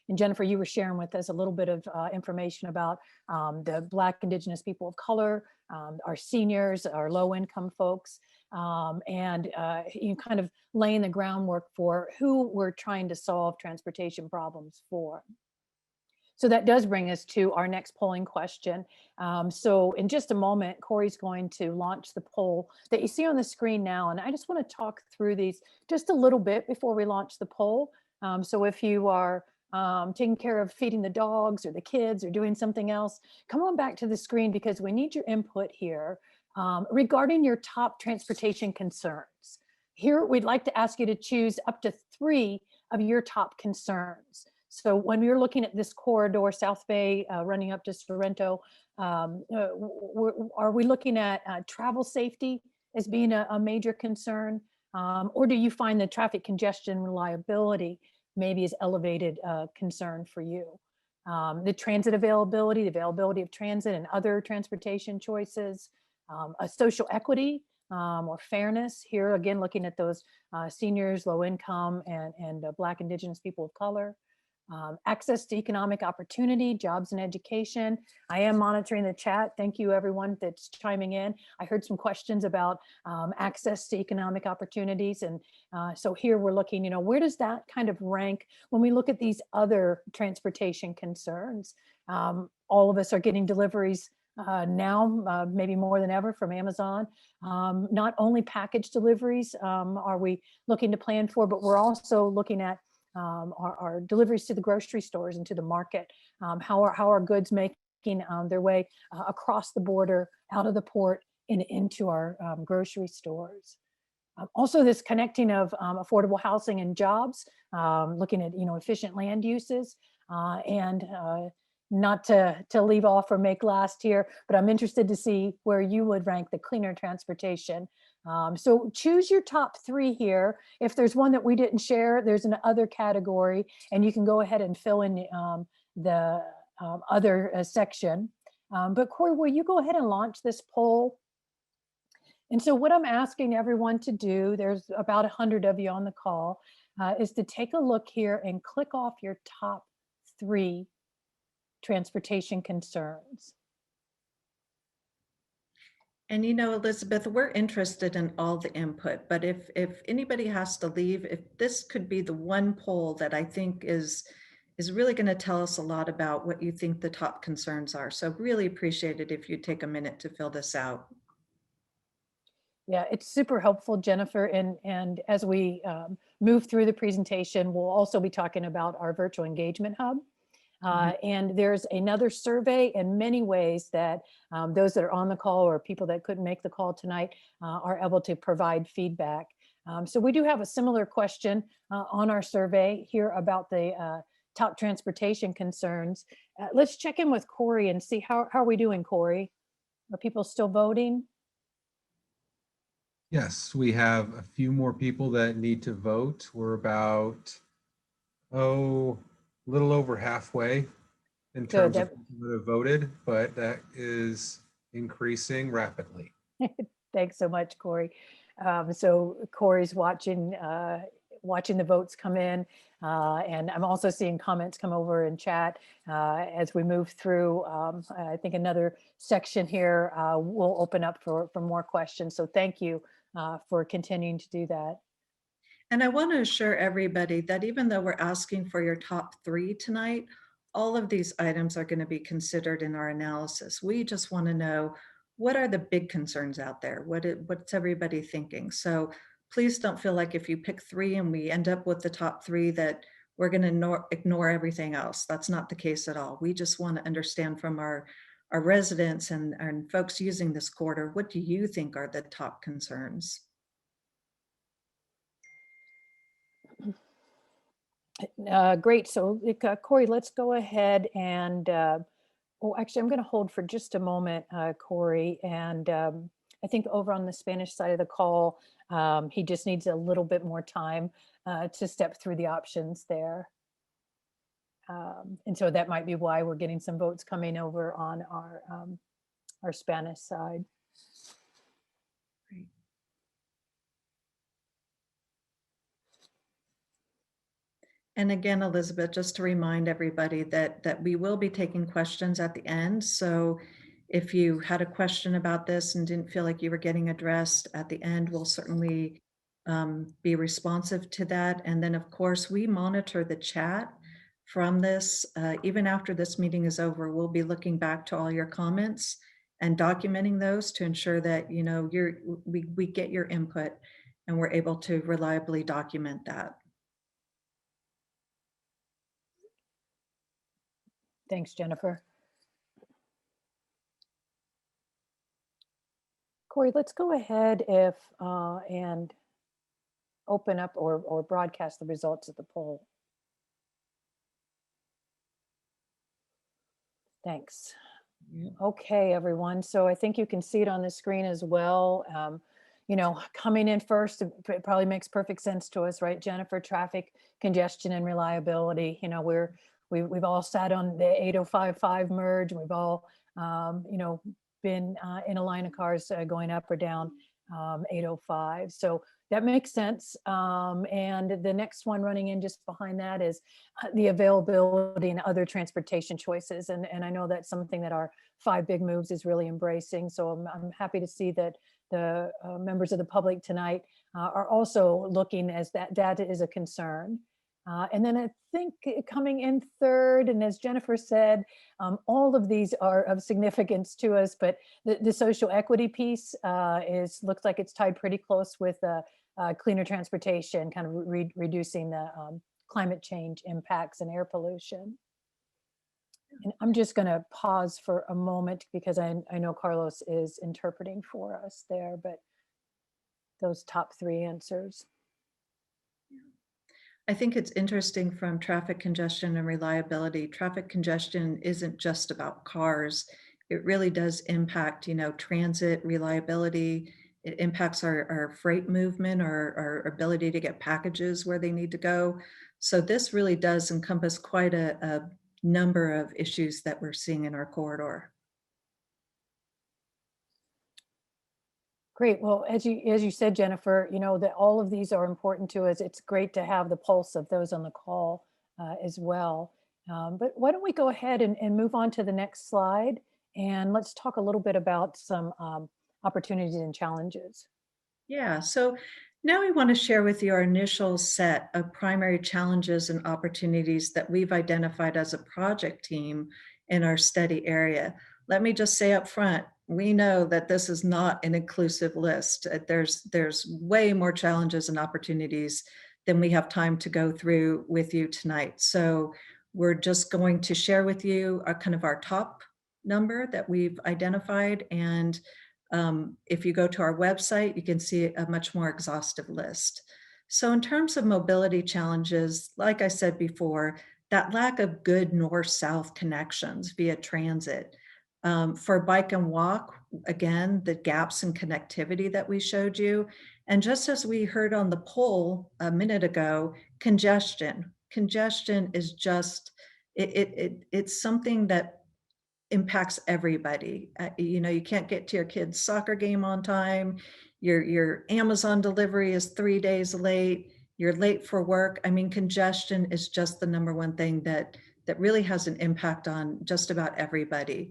[SPEAKER 1] And Jennifer, you were sharing with us a little bit of information about the Black, Indigenous people of color, our seniors, our low-income folks, and you kind of laying the groundwork for who we're trying to solve transportation problems for. So that does bring us to our next polling question. So in just a moment, Corey's going to launch the poll that you see on the screen now. And I just want to talk through these just a little bit before we launch the poll. So if you are taking care of feeding the dogs or the kids or doing something else, come on back to the screen because we need your input here regarding your top transportation concerns. Here, we'd like to ask you to choose up to 3 of your top concerns. So when you're looking at this corridor, South Bay running up to Sorrento, are we looking at travel safety as being a major concern? Or do you find the traffic congestion reliability maybe is elevated concern for you? The transit availability, the availability of transit and other transportation choices, a social equity or fairness. Here again, looking at those seniors, low income, and Black, Indigenous people of color. access to economic opportunity, jobs and education. I am monitoring the chat. Thank you everyone that's chiming in. I heard some questions about access to economic opportunities. And so here we're looking, where does that kind of rank when we look at these other transportation concerns? All of us are getting deliveries now, maybe more than ever from Amazon. Not only package deliveries are we looking to plan for, but we're also looking at our deliveries to the grocery stores and to the market. How are goods making their way across the border, out of the port, and into our grocery stores? Also, this connecting of affordable housing and jobs, looking at efficient land uses, and not to leave off or make last here, but I'm interested to see where you would rank the cleaner transportation. So choose your top 3 here. If there's one that we didn't share, there's an other category, and you can go ahead and fill in the other section. But Corey, will you go ahead and launch this poll? And so what I'm asking everyone to do, there's about 100 of you on the call, is to take a look here and click off your top 3 transportation concerns.
[SPEAKER 3] And Elizabeth, we're interested in all the input, but if anybody has to leave, if this could be the one poll that I think is really going to tell us a lot about what you think the top concerns are. So really appreciate it if you take a minute to fill this out.
[SPEAKER 1] Yeah, it's super helpful, Jennifer. And as we move through the presentation, we'll also be talking about our virtual engagement hub. And there's another survey in many ways that those that are on the call or people that couldn't make the call tonight are able to provide feedback. So we do have a similar question on our survey here about the top transportation concerns. Let's check in with Corey and see how are we doing, Corey? Are people still voting?
[SPEAKER 7] Yes, we have a few more people that need to vote. We're about, a little over halfway in terms of people that have voted, but that is increasing rapidly.
[SPEAKER 1] Thanks so much, Corey. So Corey's watching the votes come in, and I'm also seeing comments come over in chat as we move through. I think another section here will open up for more questions. So thank you for continuing to do that.
[SPEAKER 3] And I want to assure everybody that even though we're asking for your top 3 tonight, all of these items are going to be considered in our analysis. We just want to know, what are the big concerns out there? What's everybody thinking? So please don't feel like if you pick 3 and we end up with the top 3 that we're going to ignore everything else. That's not the case at all. We just want to understand from our residents and folks using this quarter, what do you think are the top concerns?
[SPEAKER 1] Great. So Corey, let's go ahead and, actually, I'm going to hold for just a moment, Corey. And I think over on the Spanish side of the call, he just needs a little bit more time to step through the options there. And so that might be why we're getting some votes coming over on our Spanish side.
[SPEAKER 3] Great. And again, Elizabeth, just to remind everybody that we will be taking questions at the end. So if you had a question about this and didn't feel like you were getting addressed at the end, we'll certainly be responsive to that. And then of course, we monitor the chat from this. Even after this meeting is over, we'll be looking back to all your comments and documenting those to ensure that we get your input and we're able to reliably document that.
[SPEAKER 1] Thanks, Jennifer. Corey, let's go ahead and open up or broadcast the results of the poll. Thanks.
[SPEAKER 3] Yeah.
[SPEAKER 1] Okay, everyone. So I think you can see it on the screen as well. Coming in first, it probably makes perfect sense to us, right, Jennifer? Traffic congestion and reliability. We've all sat on the 8055 merge. We've all, been in a line of cars going up or down 805. So that makes sense. And the next one running in just behind that is the availability and other transportation choices. And I know that's something that our 5 Big Moves is really embracing. So I'm happy to see that the members of the public tonight are also looking as that is a concern. And then I think coming in third, and as Jennifer said, all of these are of significance to us, but the social equity piece looks like it's tied pretty close with cleaner transportation, kind of reducing the climate change impacts and air pollution. And I'm just going to pause for a moment because I know Carlos is interpreting for us there, but those top 3 answers.
[SPEAKER 3] I think it's interesting from traffic congestion and reliability. Traffic congestion isn't just about cars. It really does impact, transit reliability. It impacts our freight movement, our ability to get packages where they need to go. So this really does encompass quite a number of issues that we're seeing in our corridor.
[SPEAKER 1] Great. Well, as you said, Jennifer, that all of these are important to us. It's great to have the pulse of those on the call as well. But why don't we go ahead and move on to the next slide, and let's talk a little bit about some opportunities and challenges.
[SPEAKER 3] Yeah, so now we want to share with you our initial set of primary challenges and opportunities that we've identified as a project team in our study area. Let me just say up front, we know that this is not an inclusive list. There's way more challenges and opportunities than we have time to go through with you tonight. So we're just going to share with you our top number that we've identified. And if you go to our website, you can see a much more exhaustive list. So in terms of mobility challenges, like I said before, that lack of good north-south connections via transit. For bike and walk, again, the gaps in connectivity that we showed you. And just as we heard on the poll a minute ago, congestion. Congestion is just, it's something that impacts everybody. You can't get to your kid's soccer game on time. Your Amazon delivery is 3 days late. You're late for work. I mean, congestion is just the number one thing that really has an impact on just about everybody.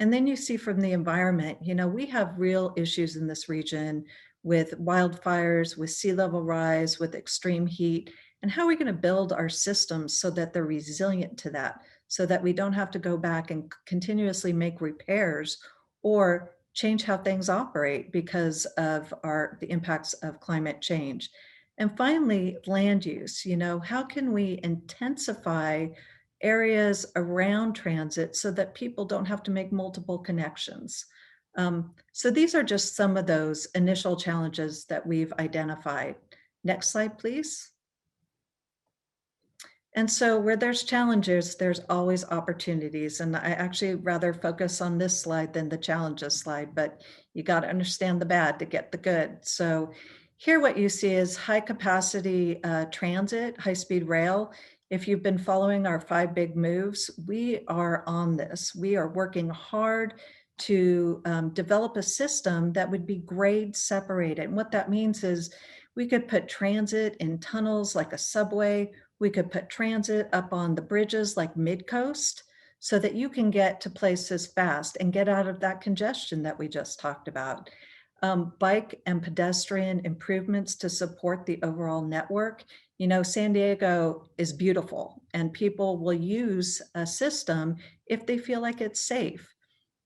[SPEAKER 3] And then you see from the environment, we have real issues in this region with wildfires, with sea level rise, with extreme heat. And how are we going to build our systems so that they're resilient to that, so that we don't have to go back and continuously make repairs or change how things operate because of the impacts of climate change? And finally, land use. How can we intensify areas around transit so that people don't have to make multiple connections? So these are just some of those initial challenges that we've identified. Next slide, please. And so where there's challenges, there's always opportunities. And I actually rather focus on this slide than the challenges slide, but you got to understand the bad to get the good. So here what you see is high capacity transit, high speed rail. If you've been following our 5 Big Moves, we are on this. We are working hard to develop a system that would be grade separated. And what that means is we could put transit in tunnels like a subway. We could put transit up on the bridges like Midcoast so that you can get to places fast and get out of that congestion that we just talked about. Bike and pedestrian improvements to support the overall network. San Diego is beautiful and people will use a system if they feel like it's safe.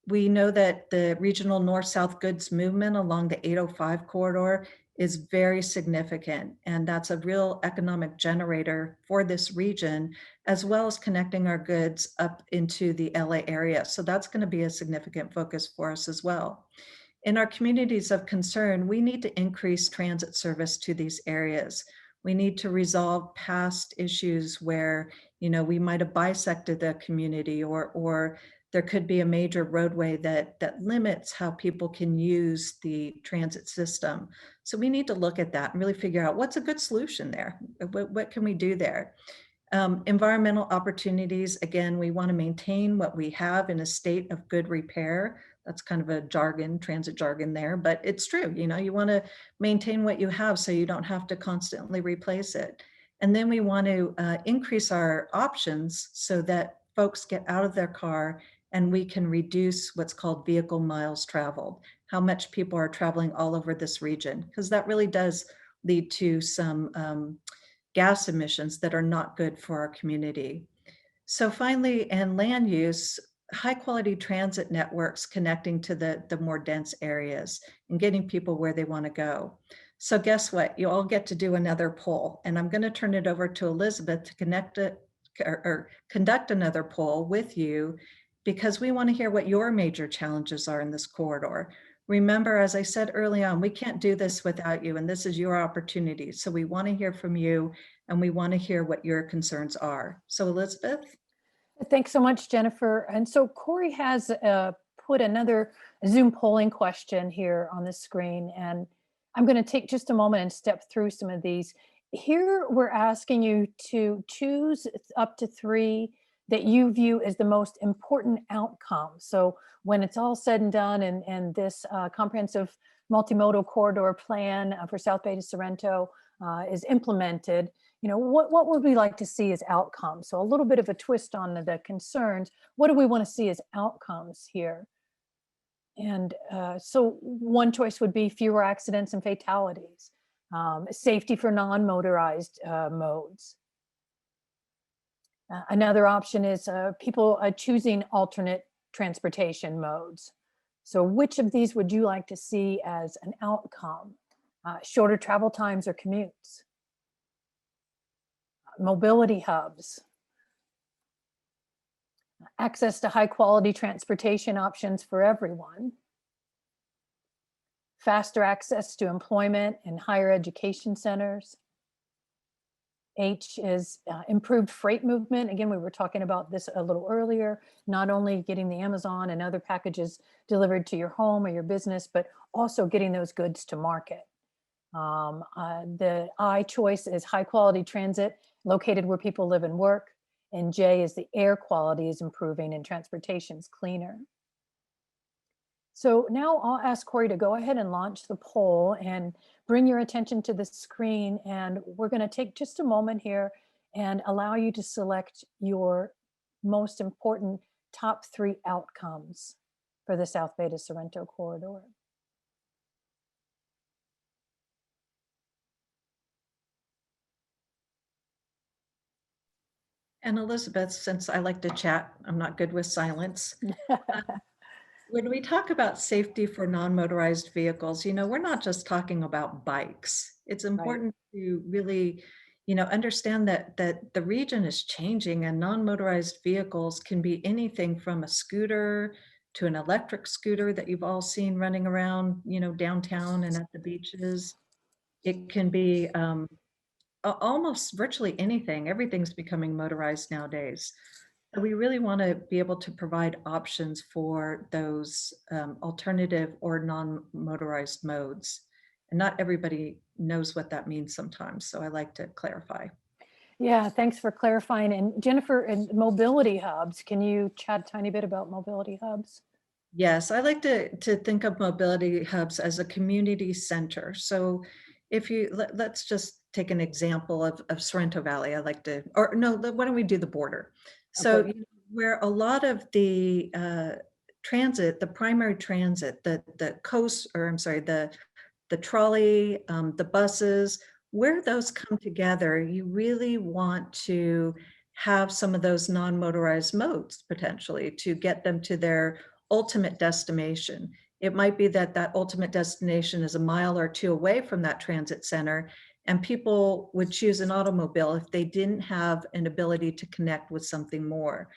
[SPEAKER 3] We know that the regional north-south goods movement along the 805 corridor is very significant, and that's a real economic generator for this region, as well as connecting our goods up into the LA area. So that's going to be a significant focus for us as well. In our communities of concern, we need to increase transit service to these areas. We need to resolve past issues where, we might have bisected the community or there could be a major roadway that limits how people can use the transit system. So we need to look at that and really figure out what's a good solution there. What can we do there? Environmental opportunities, again, we want to maintain what we have in a state of good repair. That's kind of a jargon, transit jargon there, but it's true. You know, you want to maintain what you have so you don't have to constantly replace it. And then we want to increase our options so that folks get out of their car and we can reduce what's called vehicle miles traveled, how much people are traveling all over this region, because that really does lead to some gas emissions that are not good for our community. So finally, in land use, high quality transit networks connecting to the more dense areas and getting people where they want to go. So guess what? You all get to do another poll, and I'm going to turn it over to Elizabeth to conduct another poll with you, because we want to hear what your major challenges are in this corridor. Remember, as I said early on, we can't do this without you, and this is your opportunity. So we want to hear from you, and we want to hear what your concerns are. So Elizabeth?
[SPEAKER 1] Thanks so much, Jennifer. And so Corey has put another Zoom polling question here on the screen, and I'm going to take just a moment and step through some of these. Here, we're asking you to choose up to 3 that you view as the most important outcome. So when it's all said and done, and this comprehensive multimodal corridor plan for South Bay to Sorrento is implemented, you know, what would we like to see as outcomes? So a little bit of a twist on the concerns. What do we want to see as outcomes here? And so one choice would be fewer accidents and fatalities, safety for non-motorized modes. Another option is people choosing alternate transportation modes. So which of these would you like to see as an outcome? Shorter travel times or commutes? Mobility hubs? Access to high quality transportation options for everyone? Faster access to employment and higher education centers? H is improved freight movement. Again, we were talking about this a little earlier, not only getting the Amazon and other packages delivered to your home or your business, but also getting those goods to market. The I choice is high quality transit located where people live and work. And J is the air quality is improving and transportation's cleaner. So now I'll ask Corey to go ahead and launch the poll and bring your attention to the screen. And we're going to take just a moment here and allow you to select your most important top 3 outcomes for the South Bay to Sorrento corridor.
[SPEAKER 3] And Elizabeth, since I like to chat, I'm not good with silence. When we talk about safety for non-motorized vehicles, you know, we're not just talking about bikes. It's important to really, you know, understand that the region is changing, and non-motorized vehicles can be anything from a scooter to an electric scooter that you've all seen running around, you know, downtown and at the beaches. It can be almost virtually anything. Everything's becoming motorized nowadays. So we really want to be able to provide options for those alternative or non-motorized modes. And not everybody knows what that means sometimes. So I like to clarify.
[SPEAKER 1] Yeah, thanks for clarifying. And Jennifer, and mobility hubs, can you chat a tiny bit about mobility hubs?
[SPEAKER 3] Yes, I like to think of mobility hubs as a community center. So if you, let's just take an example of Sorrento Valley. I like to, or no, why don't we do the border? So
[SPEAKER 1] Okay.
[SPEAKER 3] where a lot of the transit, the primary transit, the coast, or I'm sorry, the trolley, the buses, where those come together, you really want to have some of those non-motorized modes potentially to get them to their ultimate destination. It might be that that ultimate destination is a mile or 2 away from that transit center, and people would choose an automobile if they didn't have an ability to connect with something more.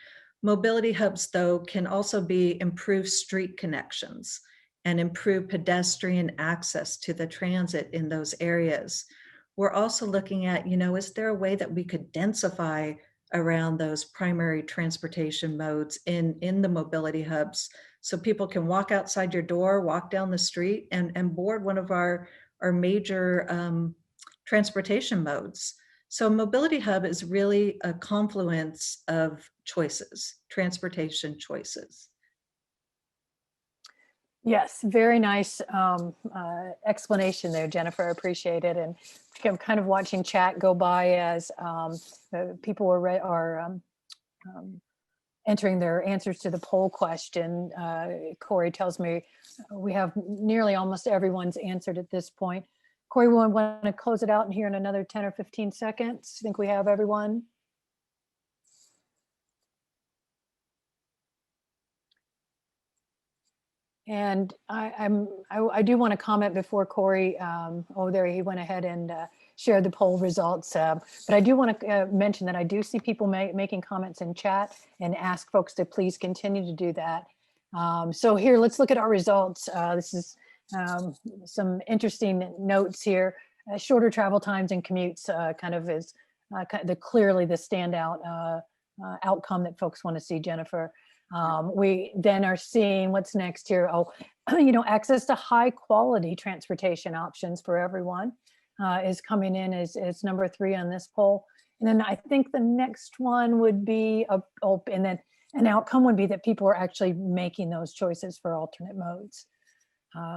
[SPEAKER 3] Mobility hubs, though, can also be improved street connections and improve pedestrian access to the transit in those areas. We're also looking at, you know, is there a way that we could densify around those primary transportation modes in the mobility hubs, so people can walk outside your door, walk down the street, and board one of our major transportation modes. So Mobility Hub is really a confluence of choices, transportation choices.
[SPEAKER 1] Yes, very nice explanation there, Jennifer. I appreciate it. And I'm kind of watching chat go by as people are entering their answers to the poll question. Corey tells me we have nearly almost everyone's answered at this point. Corey, we want to close it out here in another 10 or 15 seconds. I think we have everyone. And I do want to comment before Corey, there he went ahead and shared the poll results. But I do want to mention that I do see people making comments in chat and ask folks to please continue to do that. So here, let's look at our results. This is some interesting notes here. Shorter travel times and commutes kind of is clearly the standout outcome that folks want to see, Jennifer. We then are seeing what's next here. Oh, access to high quality transportation options for everyone is coming in as number 3 on this poll. And then I think the next one would be, and then an outcome would be that people are actually making those choices for alternate modes.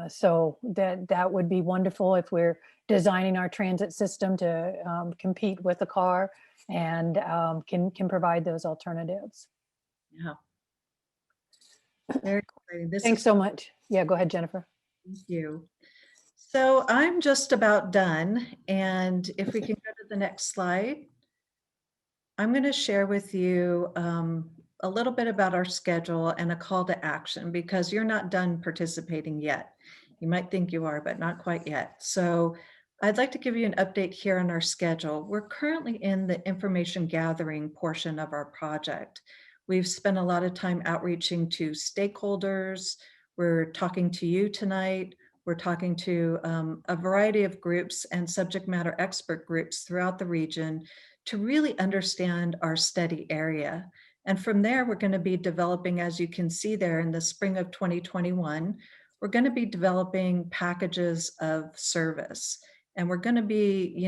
[SPEAKER 1] So that would be wonderful if we're designing our transit system to compete with the car and can provide those alternatives.
[SPEAKER 3] Yeah. Very exciting.
[SPEAKER 1] Thanks so much. Yeah, go ahead, Jennifer.
[SPEAKER 3] Thank you. So I'm just about done. And if we can go to the next slide, I'm going to share with you a little bit about our schedule and a call to action, because you're not done participating yet. You might think you are, but not quite yet. So I'd like to give you an update here on our schedule. We're currently in the information gathering portion of our project. We've spent a lot of time outreaching to stakeholders. We're talking to you tonight. We're talking to a variety of groups and subject matter expert groups throughout the region to really understand our study area. And from there, we're going to be developing, as you can see there in the spring of 2021, we're going to be developing packages of service. And we're going to be,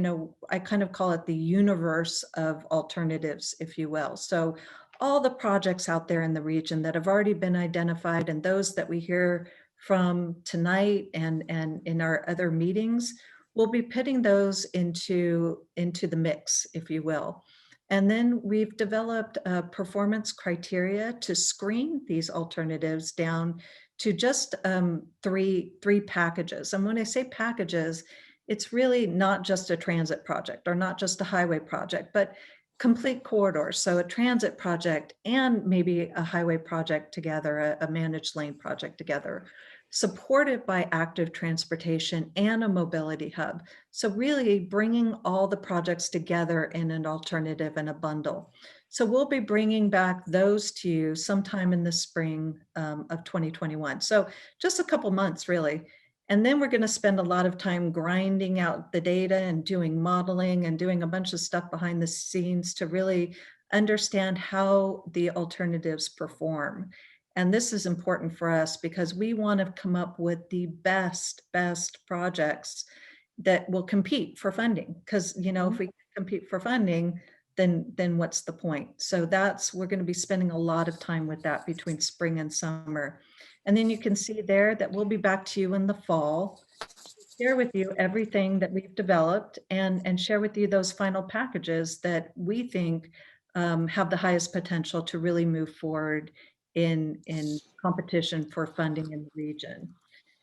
[SPEAKER 3] I kind of call it the universe of alternatives, if you will. So all the projects out there in the region that have already been identified and those that we hear from tonight and in our other meetings, we'll be putting those into the mix, if you will. And then we've developed performance criteria to screen these alternatives down to just three packages. And when I say packages, it's really not just a transit project or not just a highway project, but complete corridors. So a transit project and maybe a highway project together, a managed lane project together, supported by active transportation and a mobility hub. So really bringing all the projects together in an alternative and a bundle. So we'll be bringing back those to you sometime in the spring of 2021. So just a couple months really. And then we're going to spend a lot of time grinding out the data and doing modeling and doing a bunch of stuff behind the scenes to really understand how the alternatives perform. And this is important for us because we want to come up with the best projects that will compete for funding. Because, if we compete for funding, then what's the point? So we're going to be spending a lot of time with that between spring and summer. And then you can see there that we'll be back to you in the fall, share with you everything that we've developed and share with you those final packages that we think have the highest potential to really move forward in competition for funding in the region.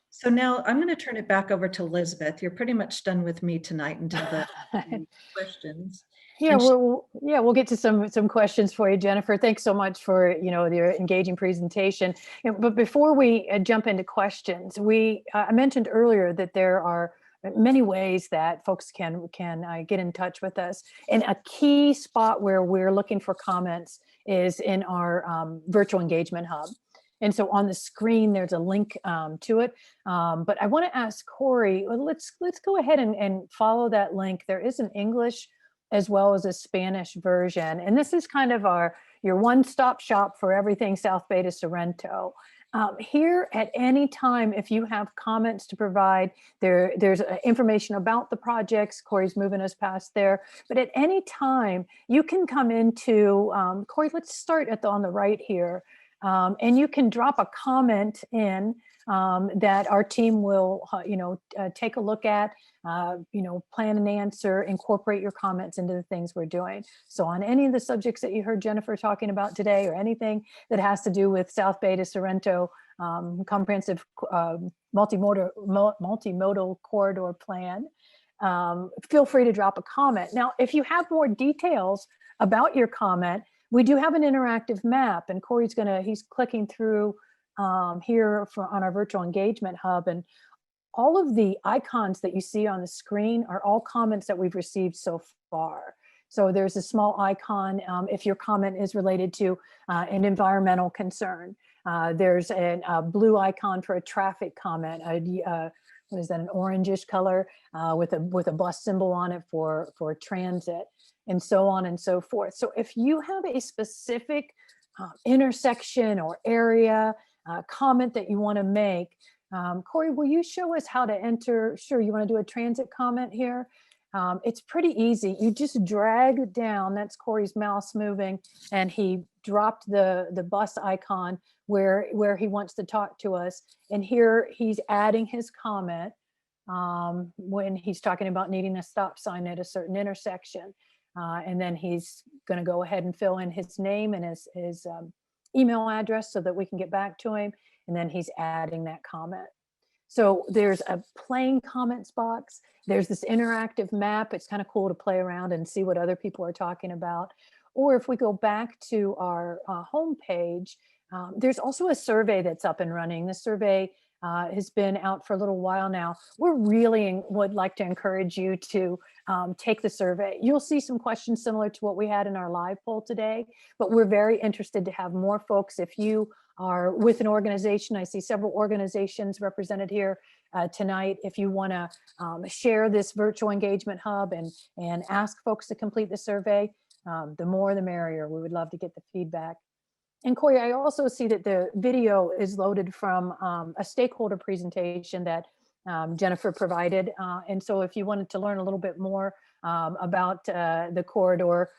[SPEAKER 3] So now I'm going to turn it back over to Elizabeth. You're pretty much done with me tonight until the questions.
[SPEAKER 1] Yeah, we'll get to some questions for you, Jennifer. Thanks so much for your engaging presentation. But before we jump into questions, I mentioned earlier that there are many ways that folks can get in touch with us, and a key spot where we're looking for comments is in our virtual engagement hub. And so on the screen, there's a link to it. But I want to ask Corey, let's go ahead and follow that link. There is an English as well as a Spanish version. And this is kind of our, your one-stop shop for everything South Beta Sorrento. Here at any time, if you have comments to provide, there's information about the projects. Corey's moving us past there, but at any time you can come into, Corey, let's start on the right here. And you can drop a comment in that our team will, take a look at, plan and answer, incorporate your comments into the things we're doing. So on any of the subjects that you heard Jennifer talking about today, or anything that has to do with South Beta Sorrento comprehensive multimodal corridor plan, feel free to drop a comment. Now, if you have more details about your comment, we do have an interactive map, and Corey's he's clicking through here on our virtual engagement hub, and all of the icons that you see on the screen are all comments that we've received so far. So there's a small icon if your comment is related to an environmental concern. There's a blue icon for a traffic comment. What is that, an orangish color with a bus symbol on it for transit, and so on and so forth. So if you have a specific intersection or area comment that you want to make, Corey, will you show us how to enter? Sure, you want to do a transit comment here? It's pretty easy. You just drag down, that's Corey's mouse moving, and he dropped the bus icon where he wants to talk to us. And here he's adding his comment when he's talking about needing a stop sign at a certain intersection. And then he's going to go ahead and fill in his name and his email address so that we can get back to him. And then he's adding that comment. So there's a plain comments box. There's this interactive map. It's kind of cool to play around and see what other people are talking about. Or if we go back to our home page, there's also a survey that's up and running. The survey has been out for a little while now. We're really would like to encourage you to take the survey. You'll see some questions similar to what we had in our live poll today, but we're very interested to have more folks. If you are with an organization, I see several organizations represented here tonight. If you want to share this virtual engagement hub and ask folks to complete the survey, the more the merrier. We would love to get the feedback. And Corey, I also see that the video is loaded from a stakeholder presentation that Jennifer provided. And so if you wanted to learn a little bit more about the corridor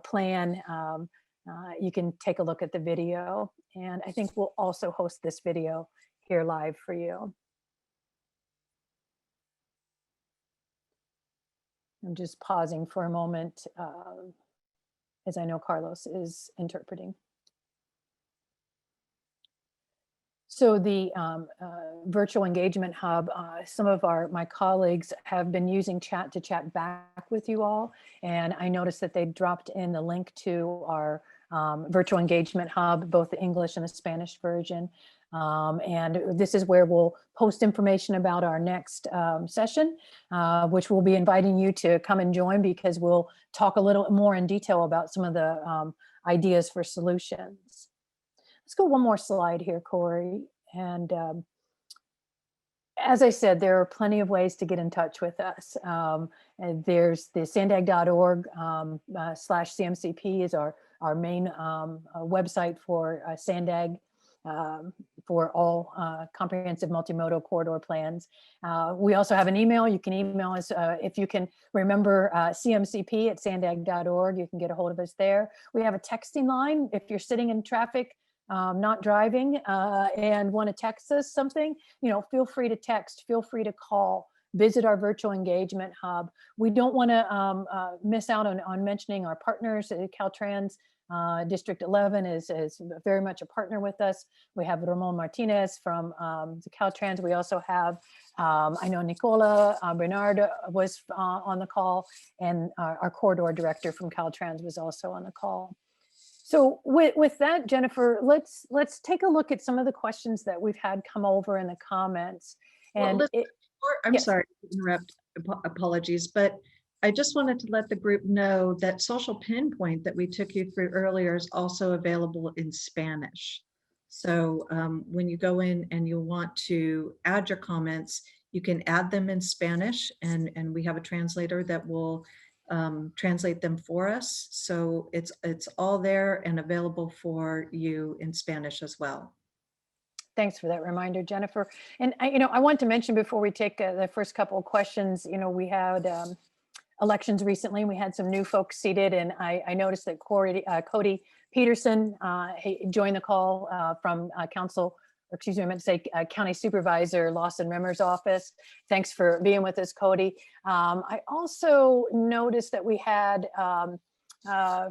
[SPEAKER 1] plan, you can take a look at the video. And I think we'll also host this video here live for you. I'm just pausing for a moment as I know Carlos is interpreting. So the virtual engagement hub, some of my colleagues have been using chat to chat back with you all. And I noticed that they dropped in the link to our virtual engagement hub, both the English and the Spanish version. And this is where we'll post information about our next session, which we'll be inviting you to come and join, because we'll talk a little more in detail about some of the ideas for solutions. Let's go one more slide here, Corey. And as I said, there are plenty of ways to get in touch with us. And there's the sandag.org/CMCP is our main website for SANDAG, for all comprehensive multimodal corridor plans. We also have an email. You can email us if you can remember cmcp@sandag.org. You can get a hold of us there. We have a texting line if you're sitting in traffic, not driving, and want to text us something, feel free to text, feel free to call, visit our virtual engagement hub. We don't want to miss out on mentioning our partners. Caltrans District 11 is very much a partner with us. We have Ramon Martinez from the Caltrans. We also have, I know Nicola Bernard was on the call, and our corridor director from Caltrans was also on the call. So with that, Jennifer, let's take a look at some of the questions that we've had come over in the comments. And
[SPEAKER 3] well, I'm
[SPEAKER 1] yes.
[SPEAKER 3] sorry to interrupt, apologies, but I just wanted to let the group know that Social Pinpoint that we took you through earlier is also available in Spanish. So when you go in and you want to add your comments, you can add them in Spanish, and we have a translator that will translate them for us. So it's all there and available for you in Spanish as well.
[SPEAKER 1] Thanks for that reminder, Jennifer. And I want to mention before we take the first couple of questions, we had elections recently. We had some new folks seated, and I noticed that Cody Peterson joined the call from council, or excuse me, I meant to say County Supervisor Lawson Rimmer's office. Thanks for being with us, Cody. I also noticed that we had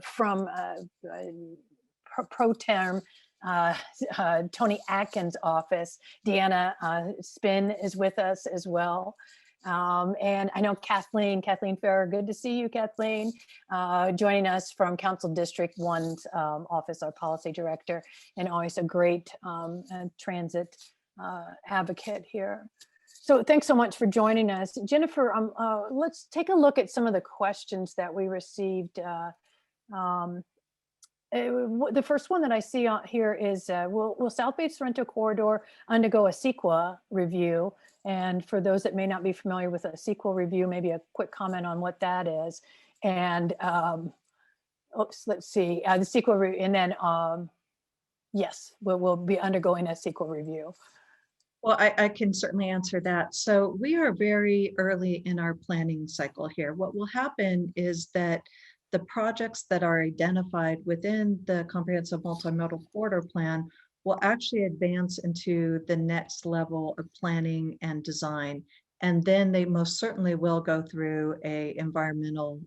[SPEAKER 1] from pro tem Tony Atkins' office, Deanna Spin is with us as well. And I know Kathleen Farrer, good to see you, Kathleen, joining us from Council District 1's office, our policy director, and always a great transit advocate here. So thanks so much for joining us. Jennifer, let's take a look at some of the questions that we received. The first one that I see here is, will South Bay Sorrento corridor undergo a CEQA review? And for those that may not be familiar with a CEQA review, maybe a quick comment on what that is. And let's see, the CEQA review, and then yes, we'll be undergoing a CEQA review.
[SPEAKER 3] Well, I can certainly answer that. So we are very early in our planning cycle here. What will happen is that the projects that are identified within the Comprehensive Multimodal Corridor Plan will actually advance into the next level of planning and design. And then they most certainly will go through a environmental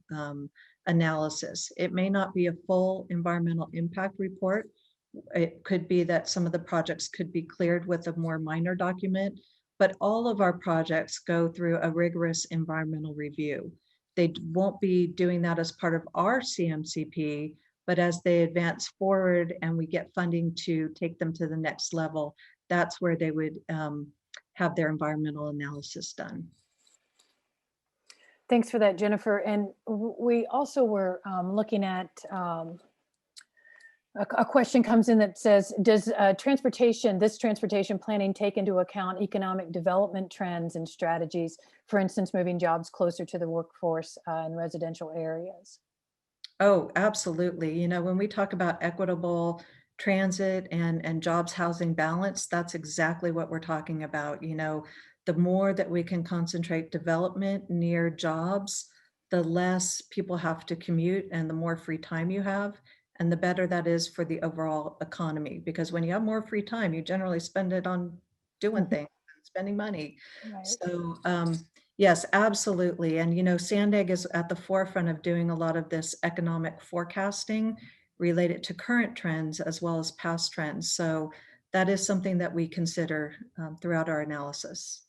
[SPEAKER 3] analysis. It may not be a full environmental impact report. It could be that some of the projects could be cleared with a more minor document, but all of our projects go through a rigorous environmental review. They won't be doing that as part of our CMCP, but as they advance forward and we get funding to take them to the next level, that's where they would have their environmental analysis done.
[SPEAKER 1] Thanks for that, Jennifer. And we also were looking at a question comes in that says, does this transportation planning take into account economic development trends and strategies, for instance, moving jobs closer to the workforce in residential areas?
[SPEAKER 3] Oh, absolutely. When we talk about equitable transit and jobs housing balance, that's exactly what we're talking about. The more that we can concentrate development near jobs, the less people have to commute and the more free time you have. And the better that is for the overall economy, because when you have more free time, you generally spend it on doing things, spending money.
[SPEAKER 1] Right.
[SPEAKER 3] So yes, absolutely. And SANDAG is at the forefront of doing a lot of this economic forecasting related to current trends as well as past trends. So that is something that we consider throughout our analysis.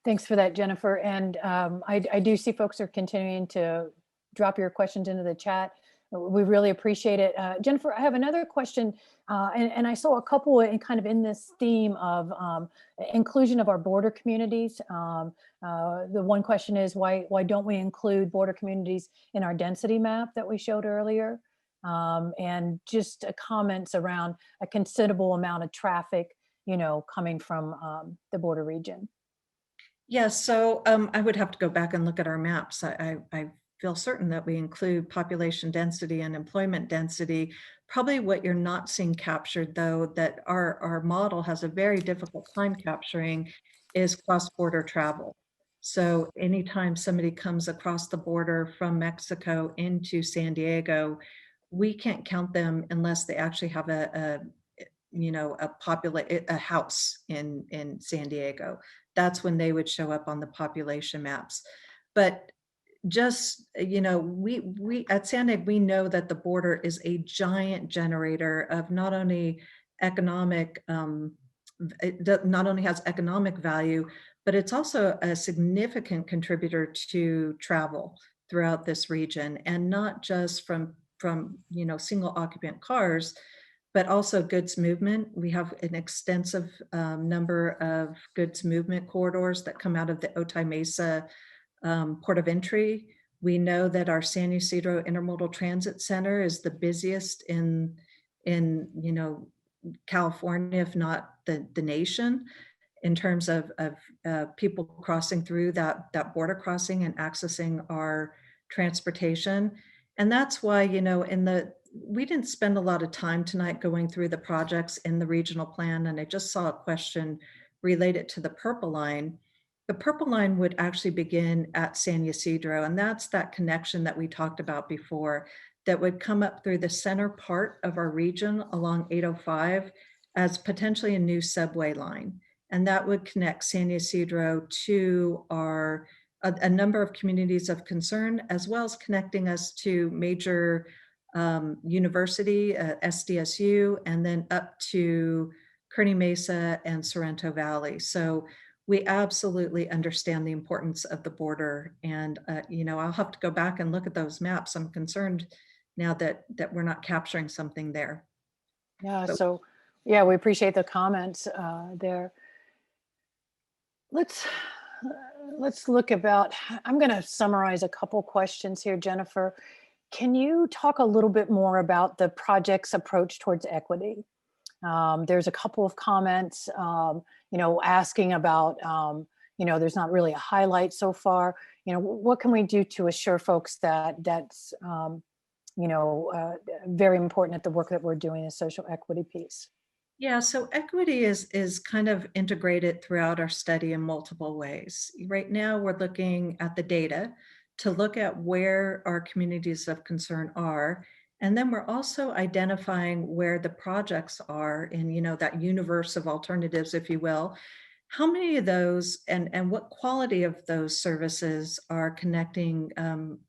[SPEAKER 1] Thanks for that, Jennifer. And I do see folks are continuing to drop your questions into the chat. We really appreciate it. Jennifer, I have another question, and I saw a couple in this theme of inclusion of our border communities. The one question is, why don't we include border communities in our density map that we showed earlier? And just comments around a considerable amount of traffic, coming from the border region.
[SPEAKER 3] Yes, so I would have to go back and look at our maps. I feel certain that we include population density and employment density. Probably what you're not seeing captured, though, that our model has a very difficult time capturing, is cross-border travel. So anytime somebody comes across the border from Mexico into San Diego, we can't count them unless they actually have a house in San Diego. That's when they would show up on the population maps. But just, we at SANDAG, we know that the border is a giant generator of not only economic, it not only has economic value, but it's also a significant contributor to travel throughout this region, and not just from single occupant cars, but also goods movement. We have an extensive number of goods movement corridors that come out of the Otay Mesa port of entry. We know that our San Ysidro Intermodal Transit Center is the busiest in California, if not the nation. in terms of people crossing through that border crossing and accessing our transportation. And that's why, you know, we didn't spend a lot of time tonight going through the projects in the regional plan, and I just saw a question related to the Purple Line. The Purple Line would actually begin at San Ysidro, and that's that connection that we talked about before that would come up through the center part of our region along 805 as potentially a new subway line. And that would connect San Ysidro to a number of communities of concern, as well as connecting us to major university, SDSU, and then up to Kearney Mesa and Sorrento Valley. So we absolutely understand the importance of the border. And, you know, I'll have to go back and look at those maps. I'm concerned now that we're not capturing something there.
[SPEAKER 1] Yeah,
[SPEAKER 3] But-
[SPEAKER 1] so yeah, we appreciate the comments there. Let's look about, I'm going to summarize a couple questions here, Jennifer. Can you talk a little bit more about the project's approach towards equity? There's a couple of comments, you know, asking about, you know, there's not really a highlight so far. You know, what can we do to assure folks that that's, you know, very important at the work that we're doing, the social equity piece?
[SPEAKER 3] Yeah, so equity is kind of integrated throughout our study in multiple ways. Right now, we're looking at the data to look at where our communities of concern are. And then we're also identifying where the projects are in, you know, that universe of alternatives, if you will. How many of those and what quality of those services are connecting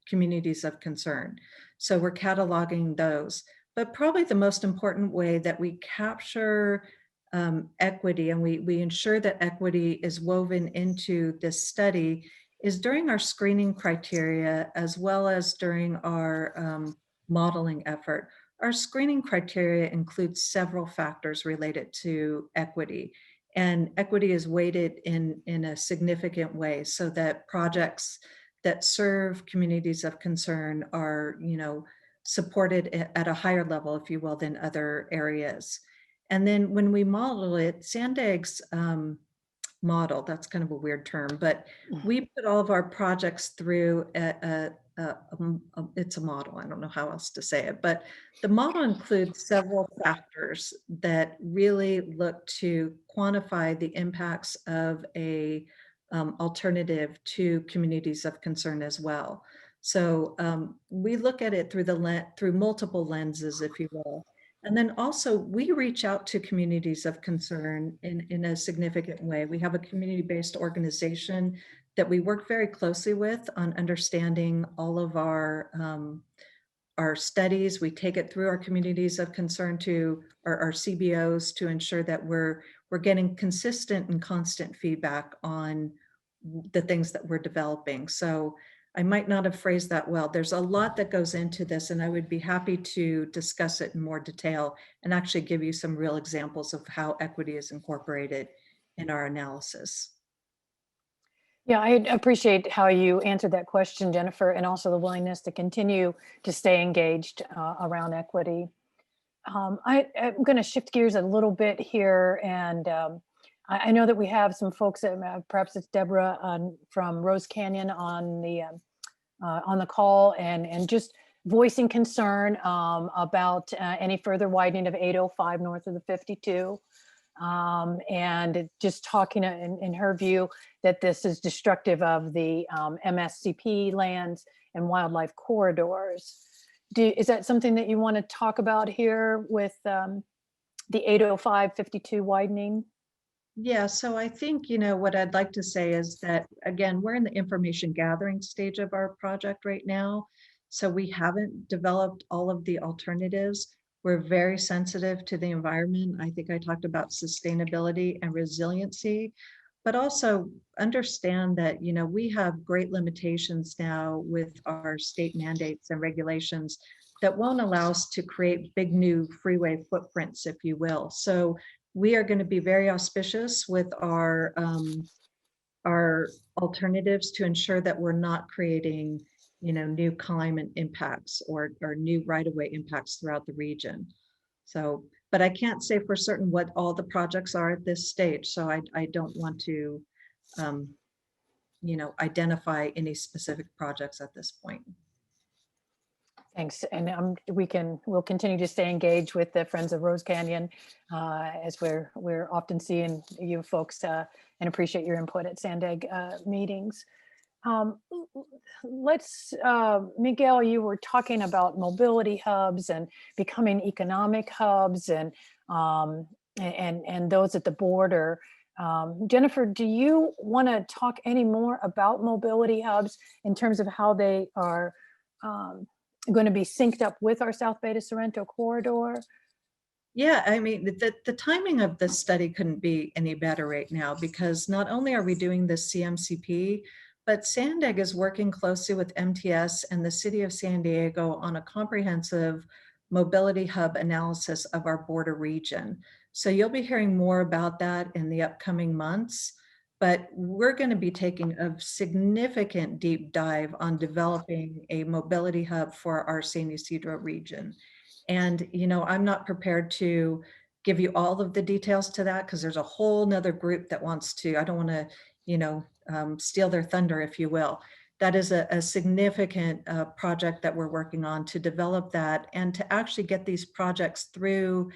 [SPEAKER 3] communities of concern? So we're cataloging those. But probably the most important way that we capture equity and we ensure that equity is woven into this study is during our screening criteria, as well as during our modeling effort. Our screening criteria includes several factors related to equity, and equity is weighted in a significant way so that projects that serve communities of concern are, you know, supported at a higher level, if you will, than other areas. And then when we model it, Sandag's model, that's kind of a weird term, but we put all of our projects through it's a model. I don't know how else to say it, but the model includes several factors that really look to quantify the impacts of a alternative to communities of concern as well. So we look at it through multiple lenses, if you will. And then also we reach out to communities of concern in a significant way. We have a community-based organization that we work very closely with on understanding all of our studies. We take it through our communities of concern to our CBOs to ensure that we're getting consistent and constant feedback on the things that we're developing. So I might not have phrased that well. There's a lot that goes into this, and I would be happy to discuss it in more detail and actually give you some real examples of how equity is incorporated in our analysis.
[SPEAKER 1] Yeah, I appreciate how you answered that question, Jennifer, and also the willingness to continue to stay engaged around equity. I'm going to shift gears a little bit here, and I know that we have some folks that perhaps it's Deborah from Rose Canyon on the call, and just voicing concern about any further widening of 805 north of the 52. And just talking in her view that this is destructive of the MSCP lands and wildlife corridors. Is that something that you want to talk about here with the 805-52 widening?
[SPEAKER 3] Yeah, so I think, you know, what I'd like to say is that, again, we're in the information gathering stage of our project right now. So we haven't developed all of the alternatives. We're very sensitive to the environment. I think I talked about sustainability and resiliency, but also understand that, you know, we have great limitations now with our state mandates and regulations that won't allow us to create big new freeway footprints, if you will. So we are going to be very auspicious with our alternatives to ensure that we're not creating, you know, new climate impacts or new right-of-way impacts throughout the region. So but I can't say for certain what all the projects are at this stage. So I don't want to, identify any specific projects at this point.
[SPEAKER 1] Thanks. And we'll continue to stay engaged with the Friends of Rose Canyon as we're often seeing you folks and appreciate your input at Sandag meetings. Miguel, you were talking about mobility hubs and becoming economic hubs and those at the border. Jennifer, do you want to talk any more about mobility hubs in terms of how they are going to be synced up with our South Bay to Sorrento corridor?
[SPEAKER 3] Yeah, I mean, the timing of this study couldn't be any better right now, because not only are we doing this CMCP, but Sandag is working closely with MTS and the City of San Diego on a comprehensive mobility hub analysis of our border region. So you'll be hearing more about that in the upcoming months, but we're going to be taking a significant deep dive on developing a mobility hub for our San Ysidro region. And, I'm not prepared to give you all of the details to that, because there's a whole nother group that wants to, I don't want to, steal their thunder, if you will. That is a significant project that we're working on to develop that and to actually get these projects through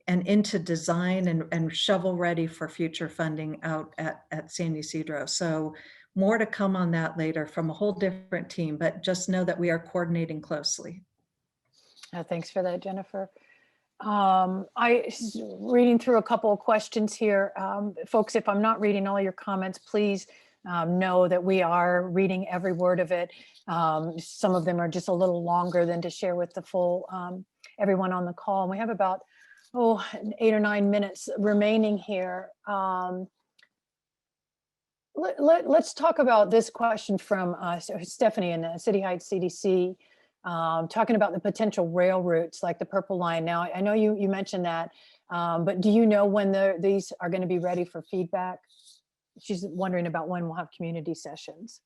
[SPEAKER 3] and into design and shovel ready for future funding out at San Ysidro. So more to come on that later from a whole different team, but just know that we are coordinating closely.
[SPEAKER 1] Thanks for that, Jennifer. Reading through a couple of questions here. Folks, if I'm not reading all your comments, please know that we are reading every word of it. Some of them are just a little longer than to share with the full everyone on the call. And we have about 8 or 9 minutes remaining here. Let's talk about this question from Stephanie in City Heights CDC. Talking about the potential rail routes like the Purple Line. Now, I know you mentioned that, but do you know when these are going to be ready for feedback? She's wondering about when we'll have community sessions.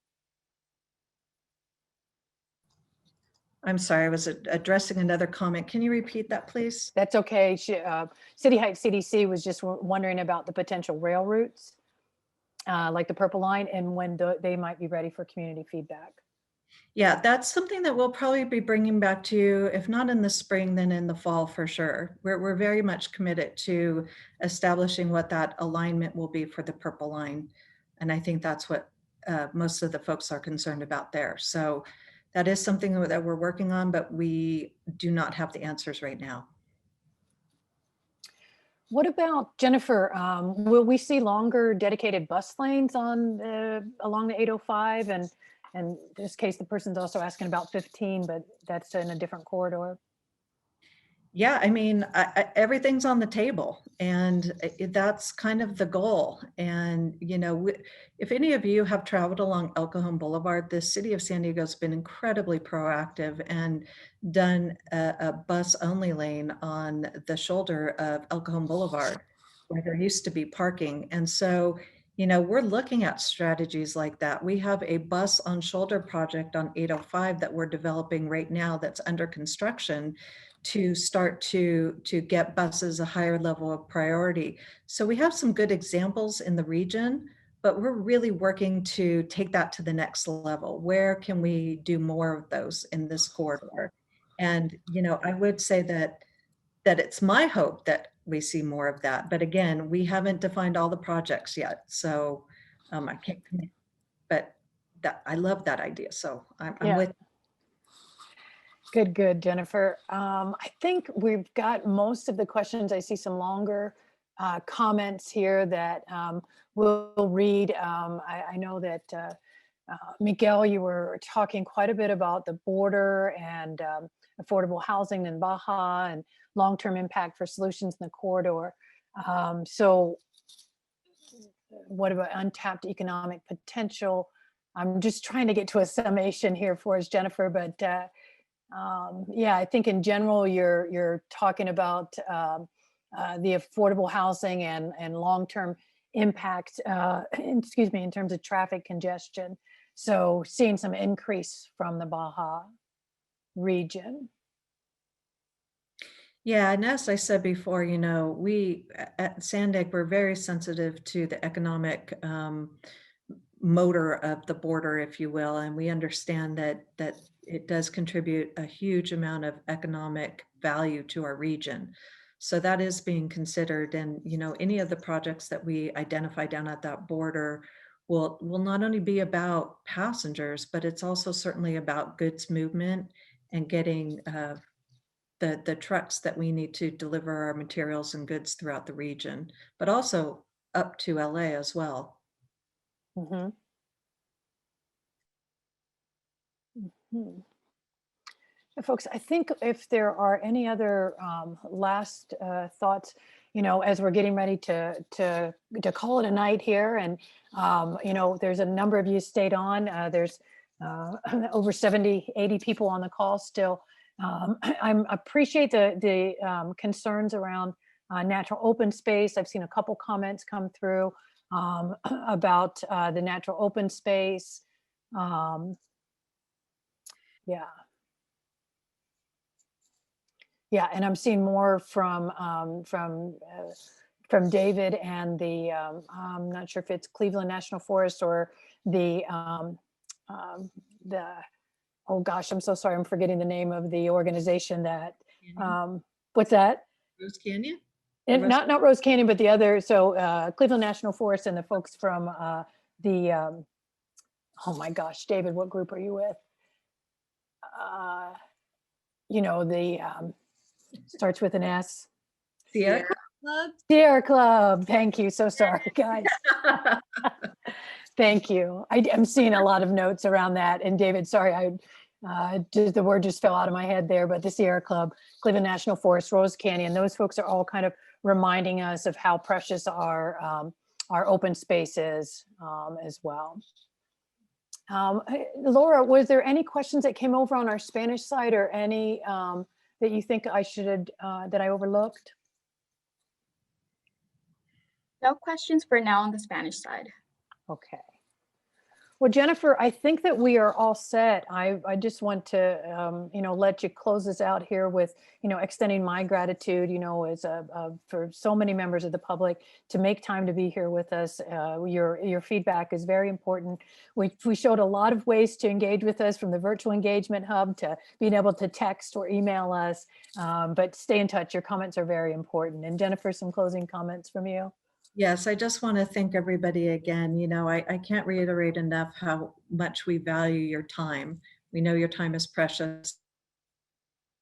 [SPEAKER 3] I'm sorry, I was addressing another comment. Can you repeat that, please?
[SPEAKER 1] That's okay. City Heights CDC was just wondering about the potential rail routes like the Purple Line and when they might be ready for community feedback.
[SPEAKER 3] Yeah, that's something that we'll probably be bringing back to you, if not in the spring, then in the fall for sure. We're very much committed to establishing what that alignment will be for the Purple Line. And I think that's what most of the folks are concerned about there. So that is something that we're working on, but we do not have the answers right now.
[SPEAKER 1] What about, Jennifer, will we see longer dedicated bus lanes along the 805? And in this case, the person's also asking about 15, but that's in a different corridor.
[SPEAKER 3] Yeah, I mean, everything's on the table, and that's kind of the goal. And, if any of you have traveled along El Cajon Boulevard, the City of San Diego has been incredibly proactive and done a bus-only lane on the shoulder of El Cajon Boulevard, where there used to be parking. And so, we're looking at strategies like that. We have a bus on shoulder project on 805 that we're developing right now that's under construction to start to get buses a higher level of priority. So we have some good examples in the region, but we're really working to take that to the next level. Where can we do more of those in this corridor? And, I would say that it's my hope that we see more of that. But again, we haven't defined all the projects yet. So I can't commit, but I love that idea. So I'm with.
[SPEAKER 1] Good, Jennifer. I think we've got most of the questions. I see some longer comments here that we'll read. I know that Miguel, you were talking quite a bit about the border and affordable housing in Baja and long-term impact for solutions in the corridor. So what about untapped economic potential? I'm just trying to get to a summation here for us, Jennifer, but yeah, I think in general, you're talking about the affordable housing and long-term impact, excuse me, in terms of traffic congestion. So seeing some increase from the Baja region.
[SPEAKER 3] Yeah, and as I said before, you know, we at Sandig, we're very sensitive to the economic motor of the border, if you will, and we understand that it does contribute a huge amount of economic value to our region. So that is being considered, and you know, any of the projects that we identify down at that border will not only be about passengers, but it's also certainly about goods movement and getting the trucks that we need to deliver our materials and goods throughout the region, but also up to LA as well.
[SPEAKER 1] Mhm. Mhm. Folks, I think if there are any other last thoughts, you know, as we're getting ready to call it a night here, and you know, there's a number of you stayed on. There's over 70, 80 people on the call still. I appreciate the concerns around natural open space. I've seen a couple comments come through about the natural open space. Um, yeah. Yeah, and I'm seeing more from David and the I'm not sure if it's Cleveland National Forest or the the oh gosh, I'm so sorry, I'm forgetting the name of the organization that what's that?
[SPEAKER 3] Rose Canyon?
[SPEAKER 1] And not Rose Canyon, but the other. So Cleveland National Forest and the folks from the oh my gosh, David, what group are you with? You know, the starts with an S.
[SPEAKER 3] Sierra Club?
[SPEAKER 1] Sierra Club. Thank you. So sorry, guys. Thank you. I'm seeing a lot of notes around that. And David, sorry, the word just fell out of my head there, but the Sierra Club, Cleveland National Forest, Rose Canyon, those folks are all kind of reminding us of how precious our open space is as well. Laura, was there any questions that came over on our Spanish side, or any that you think I should that I overlooked?
[SPEAKER 2] No questions for now on the Spanish side.
[SPEAKER 1] Okay. Well, Jennifer, I think that we are all set. I just want to, you know, let you close this out here with, you know, extending my gratitude, you know, as for so many members of the public to make time to be here with us. Your feedback is very important. We showed a lot of ways to engage with us, from the virtual engagement hub to being able to text or email us, but stay in touch. Your comments are very important. And Jennifer, some closing comments from you.
[SPEAKER 3] Yes, I just want to thank everybody again. You know, I can't reiterate enough how much we value your time. We know your time is precious.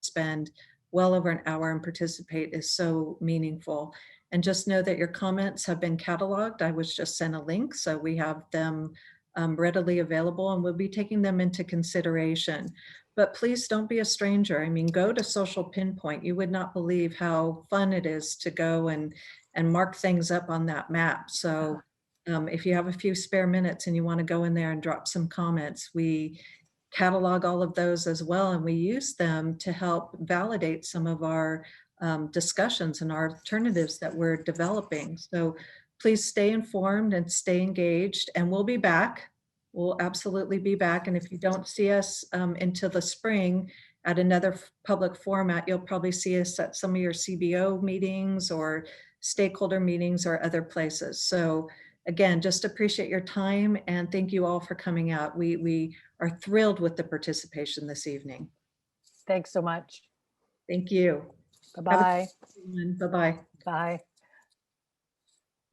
[SPEAKER 3] Spend well over an hour and participate is so meaningful. And just know that your comments have been cataloged. I was just sent a link, so we have them readily available, and we'll be taking them into consideration. But please don't be a stranger. I mean, go to Social Pinpoint. You would not believe how fun it is to go and mark things up on that map. So if you have a few spare minutes and you want to go in there and drop some comments, we catalog all of those as well, and we use them to help validate some of our discussions and our alternatives that we're developing. So please stay informed and stay engaged, and we'll be back. We'll absolutely be back. And if you don't see us until the spring at another public format, you'll probably see us at some of your CBO meetings or stakeholder meetings or other places. So again, just appreciate your time, and thank you all for coming out. We are thrilled with the participation this evening.
[SPEAKER 1] Thanks so much.
[SPEAKER 3] Thank you.
[SPEAKER 1] Bye-bye.
[SPEAKER 3] Bye-bye.
[SPEAKER 1] Bye.